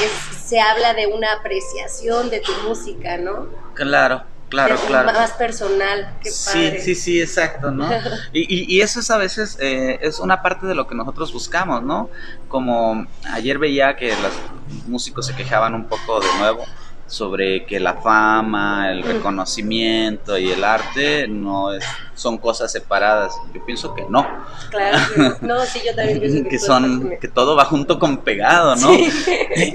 se habla de una apreciación de tu música, ¿no? Claro. Más personal, qué padre. Sí, exacto, ¿no? Y eso es a veces, es una parte de lo que nosotros buscamos, ¿no? Como ayer veía que los músicos se quejaban un poco de nuevo sobre que la fama, el reconocimiento y el arte son cosas separadas. Yo pienso que no. Claro, no, sí, yo también pienso que todo va junto con pegado, ¿no? Sí.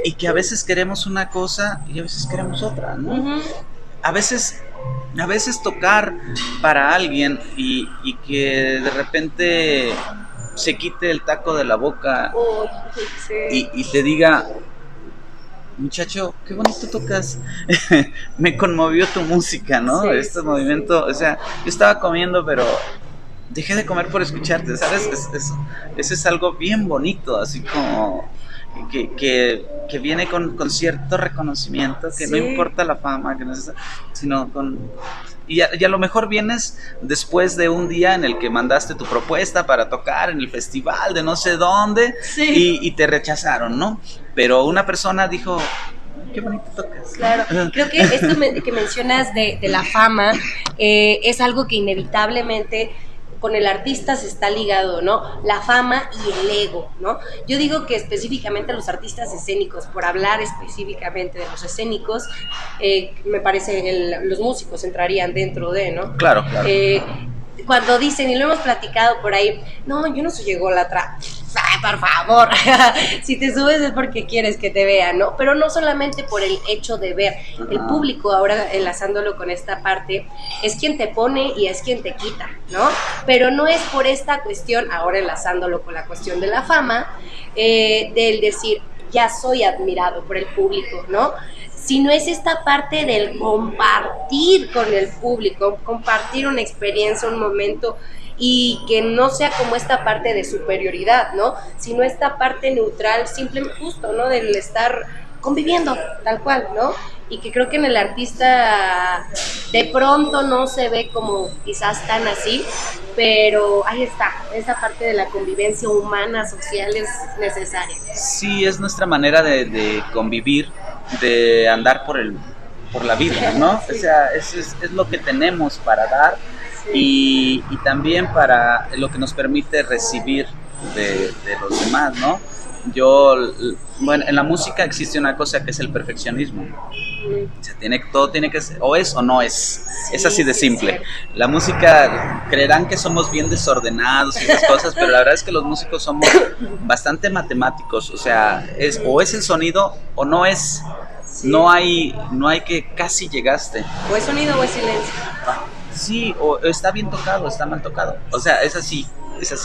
Y que a veces queremos una cosa y a veces queremos otra, ¿no? Uh-huh. A veces tocar para alguien y que de repente se quite el taco de la boca y te diga, muchacho, qué bonito tocas, me conmovió tu música, ¿no? Movimiento, o sea, yo estaba comiendo, pero dejé de comer por escucharte, ¿sabes? Eso es algo bien bonito, así como que viene con cierto reconocimiento, que no importa la fama, sino y a lo mejor vienes después de un día en el que mandaste tu propuesta para tocar en el festival de no sé dónde y te rechazaron, ¿no? Pero una persona dijo, qué bonito tocas. Claro, creo que esto que mencionas de la fama es algo que inevitablemente con el artista se está ligado, ¿no? La fama y el ego, ¿no? Yo digo que específicamente los artistas escénicos, por hablar específicamente de los escénicos, me parece los músicos entrarían dentro de, ¿no? Claro. Cuando dicen, y lo hemos platicado por ahí, no, yo no soy ególatra. Ay, por favor, si te subes es porque quieres que te vean, ¿no? Pero no solamente por el hecho de ver. El público, ahora enlazándolo con esta parte, es quien te pone y es quien te quita, ¿no? Pero no es por esta cuestión, ahora enlazándolo con la cuestión de la fama, del decir, ya soy admirado por el público, ¿no? Sino es esta parte del compartir con el público, compartir una experiencia, un momento, y que no sea como esta parte de superioridad, ¿no? Sino esta parte neutral, simplemente justo, ¿no? Del estar conviviendo, tal cual, ¿no? Y que creo que en el artista de pronto no se ve como quizás tan así, pero ahí está, esa parte de la convivencia humana, social es necesaria. Sí, es nuestra manera de convivir, de andar por la vida, ¿no? Sí. O sea, es lo que tenemos para dar. Y también para lo que nos permite recibir de los demás, ¿no? bueno, en la música existe una cosa que es el perfeccionismo. O sea, todo tiene que ser, o es o no es. Es así de simple. La música, creerán que somos bien desordenados y esas cosas, pero la verdad es que los músicos somos bastante matemáticos. O sea, o es el sonido o no es. Sí. No hay que casi llegaste. O es sonido o es silencio. Sí, o está bien tocado, está mal tocado. O sea, es así.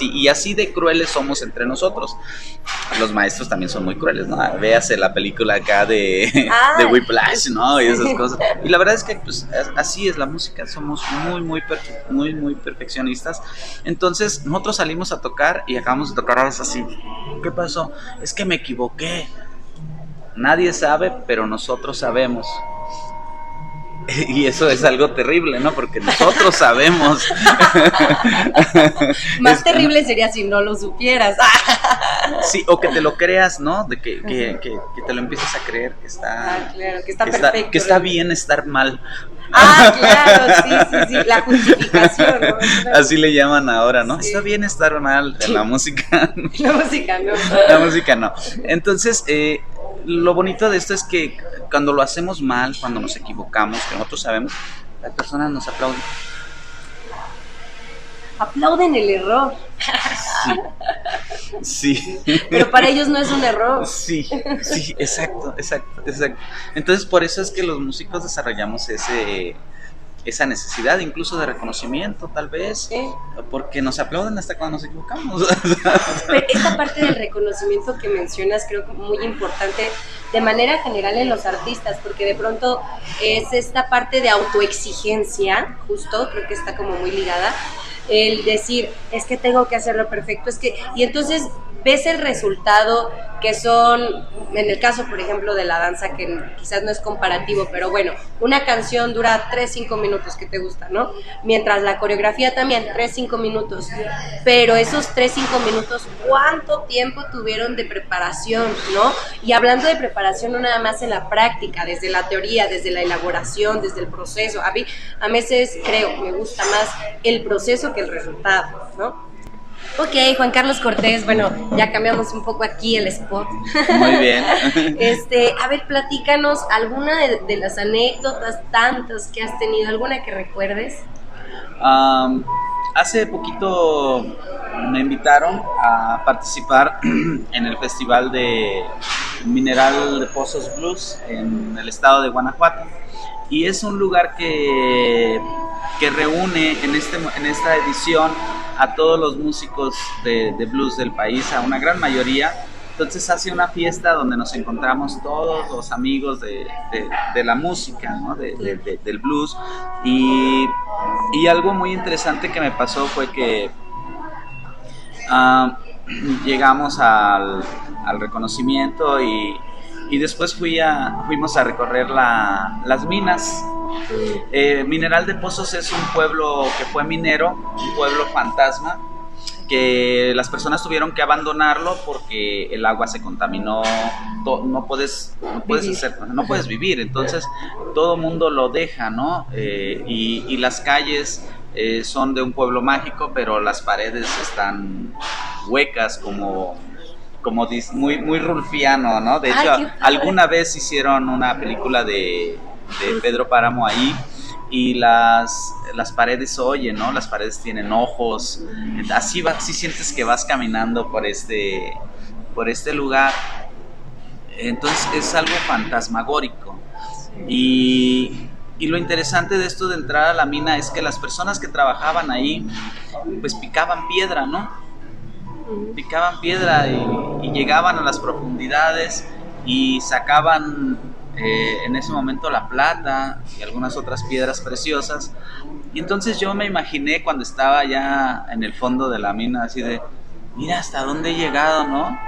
Y así de crueles somos entre nosotros. Los maestros también son muy crueles, ¿no? Véase la película acá de Whiplash, ¿no? Y esas cosas. Y la verdad es que pues, así es la música, somos muy perfeccionistas. Entonces nosotros salimos a tocar y acabamos de tocar algo así. ¿Qué pasó? Es que me equivoqué. Nadie sabe, pero nosotros sabemos. Y eso es algo terrible, ¿no? Porque nosotros sabemos. Más terrible sería si no lo supieras. Sí, o que te lo creas, ¿no? De que te lo empieces a creer que está, claro, que está perfecto. Que está bien estar mal. Claro, sí, la justificación, ¿no? Así le llaman ahora, ¿no? Sí. Está bien estar mal en la música. La música no. La música no. Entonces, lo bonito de esto es que cuando lo hacemos mal, cuando nos equivocamos, que nosotros sabemos, las personas nos aplauden. Aplauden el error. Sí. Pero para ellos no es un error. Sí, exacto. Entonces, por eso es que los músicos desarrollamos esa necesidad incluso de reconocimiento, tal vez, porque nos aplauden hasta cuando nos equivocamos. Pero esta parte del reconocimiento que mencionas creo que es muy importante de manera general en los artistas, porque de pronto es esta parte de autoexigencia, justo, creo que está como muy ligada, el decir, es que tengo que hacerlo perfecto, y entonces ves el resultado que son, en el caso por ejemplo de la danza, que quizás no es comparativo, pero bueno, una canción dura 3-5 minutos, que te gusta, ¿no? Mientras la coreografía también, 3-5 minutos, pero esos 3-5 minutos, ¿cuánto tiempo tuvieron de preparación, no? Y hablando de preparación, no nada más en la práctica, desde la teoría, desde la elaboración, desde el proceso, a veces creo, me gusta más el proceso que el resultado, ¿no? Ok, Juan Carlos Cortés, bueno, ya cambiamos un poco aquí el spot. Muy bien. A ver, platícanos alguna de las anécdotas tantas que has tenido, alguna que recuerdes. Hace poquito me invitaron a participar en el festival de Mineral de Pozos Blues en el estado de Guanajuato. Y es un lugar que reúne en esta edición a todos los músicos de blues del país, a una gran mayoría. Entonces hace una fiesta donde nos encontramos todos los amigos de la música, ¿no? Del blues. Y algo muy interesante que me pasó fue que llegamos al reconocimiento y después fuimos a recorrer las minas. Mineral de Pozos es un pueblo que fue minero, un pueblo fantasma, que las personas tuvieron que abandonarlo porque el agua se contaminó, no puedes vivir, entonces todo mundo lo deja, ¿no? Y las calles son de un pueblo mágico, pero las paredes están huecas muy rulfiano, ¿no? De hecho, alguna vez hicieron una película de Pedro Páramo ahí y las paredes se oyen, ¿no? Las paredes tienen ojos, así sientes que vas caminando por este lugar. Entonces es algo fantasmagórico. Y lo interesante de esto de entrar a la mina es que las personas que trabajaban ahí pues picaban piedra, ¿no? Picaban piedra y llegaban a las profundidades y sacaban en ese momento la plata y algunas otras piedras preciosas. Y entonces yo me imaginé cuando estaba ya en el fondo de la mina así de, mira hasta dónde he llegado, ¿no?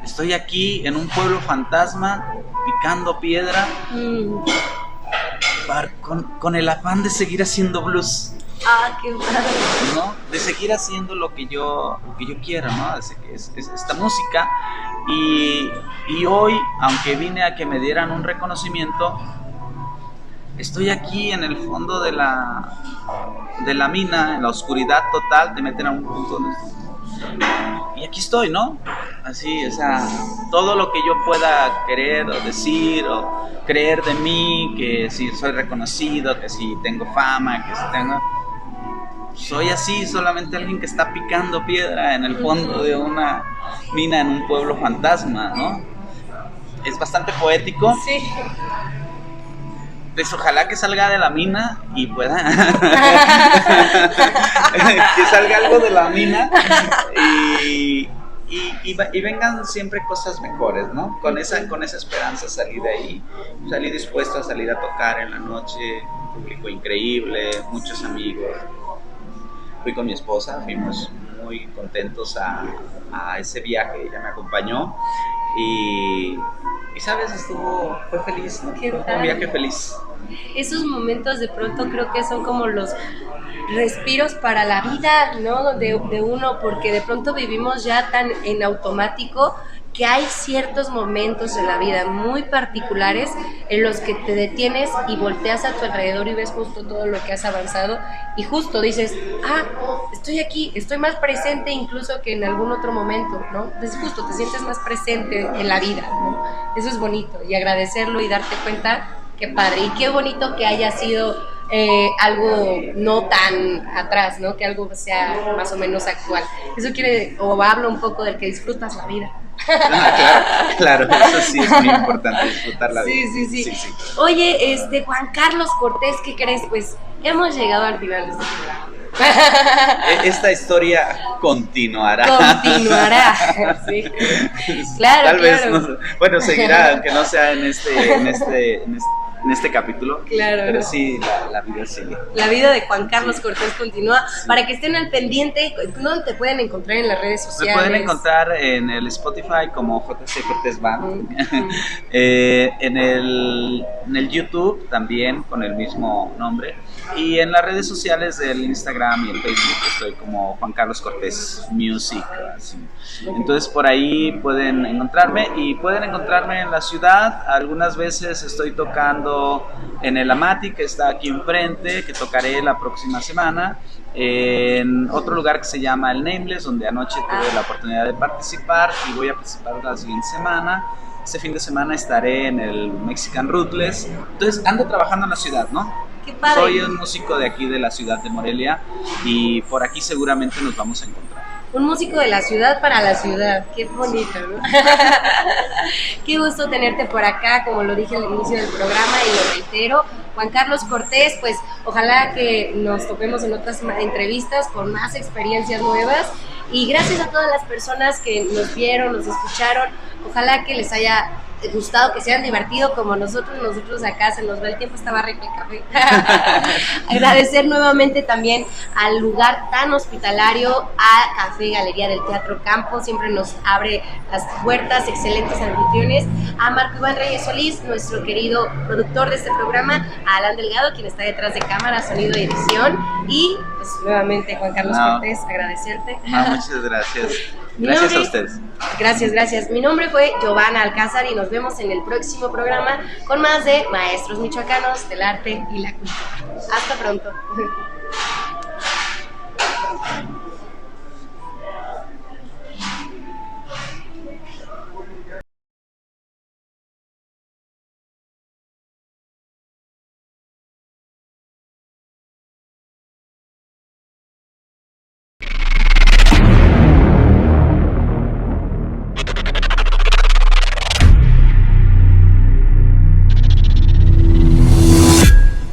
Estoy aquí en un pueblo fantasma picando piedra con el afán de seguir haciendo blues. Qué padre. ¿No? De seguir haciendo lo que yo quiero, ¿no? Es esta música. Y hoy, aunque vine a que me dieran un reconocimiento, estoy aquí en el fondo de la mina, en la oscuridad total, te meten a un punto y aquí estoy, ¿no? Así, o sea, todo lo que yo pueda querer o decir o creer de mí, que si soy reconocido, que si tengo fama, que si tengo... Soy así, solamente alguien que está picando piedra en el fondo de una mina en un pueblo fantasma, ¿no? Es bastante poético. Sí. Pues ojalá que salga de la mina y pueda que salga algo de la mina y vengan siempre cosas mejores, ¿no? Con esa esperanza salí de ahí, salí dispuesto a salir a tocar en la noche, un público increíble, muchos amigos. Fui con mi esposa, fuimos muy contentos a ese viaje, ella me acompañó y sabes, fue feliz, ¿no? Fue un viaje feliz. Esos momentos de pronto creo que son como los respiros para la vida, ¿no? De uno, porque de pronto vivimos ya tan en automático que hay ciertos momentos en la vida muy particulares en los que te detienes y volteas a tu alrededor y ves justo todo lo que has avanzado y justo dices, estoy aquí, estoy más presente incluso que en algún otro momento, ¿no? Entonces justo te sientes más presente en la vida, ¿no? Eso es bonito y agradecerlo y darte cuenta, qué padre y qué bonito que haya sido algo no tan atrás, ¿no? Que algo sea más o menos actual. Eso habla un poco del que disfrutas la vida. Claro, eso sí es muy importante, disfrutar la vida. Sí. Oye, Juan Carlos Cortés, ¿qué crees? Pues hemos llegado al final de este programa. Esta historia continuará. Sí. Claro, Tal vez, no, seguirá, aunque no sea en este capítulo. Claro. Pero sí, la vida sigue. La vida de Juan Carlos Cortés continúa. Sí. Para que estén al pendiente, ¿dónde te pueden encontrar en las redes sociales? Me pueden encontrar en el Spotify como JC Cortés Band. En el YouTube también con el mismo nombre. Y en las redes sociales del Instagram y el Facebook estoy como Juan Carlos Cortés Music. Así. Entonces por ahí pueden encontrarme y pueden encontrarme en la ciudad. Algunas veces estoy tocando en el Amati, que está aquí enfrente, que tocaré la próxima semana. En otro lugar que se llama el Nameless, donde anoche tuve la oportunidad de participar y voy a participar la siguiente semana. Este fin de semana estaré en el Mexican Rootless. Entonces ando trabajando en la ciudad, ¿no? Qué padre. Soy un músico de aquí de la ciudad de Morelia y por aquí seguramente nos vamos a encontrar. Un músico de la ciudad para la ciudad, qué bonito, ¿no? Qué gusto tenerte por acá, como lo dije al inicio del programa y lo reitero. Juan Carlos Cortés, pues ojalá que nos topemos en otras entrevistas con más experiencias nuevas y gracias a todas las personas que nos vieron, nos escucharon, ojalá que les haya gustado, que se hayan divertido como nosotros acá, se nos va el tiempo, estaba rico el café. Agradecer nuevamente también al lugar tan hospitalario, a Café Galería del Teatro Campo, siempre nos abre las puertas, excelentes anfitriones, a Marco Iván Reyes Solís, nuestro querido productor de este programa, a Alan Delgado, quien está detrás de cámara, sonido y edición, y pues nuevamente Juan Carlos Cortés, agradecerte. Muchas gracias. Gracias a ustedes. Gracias. Mi nombre fue Giovanna Alcázar y nos vemos en el próximo programa con más de Maestros Michoacanos del Arte y la Cultura. Hasta pronto.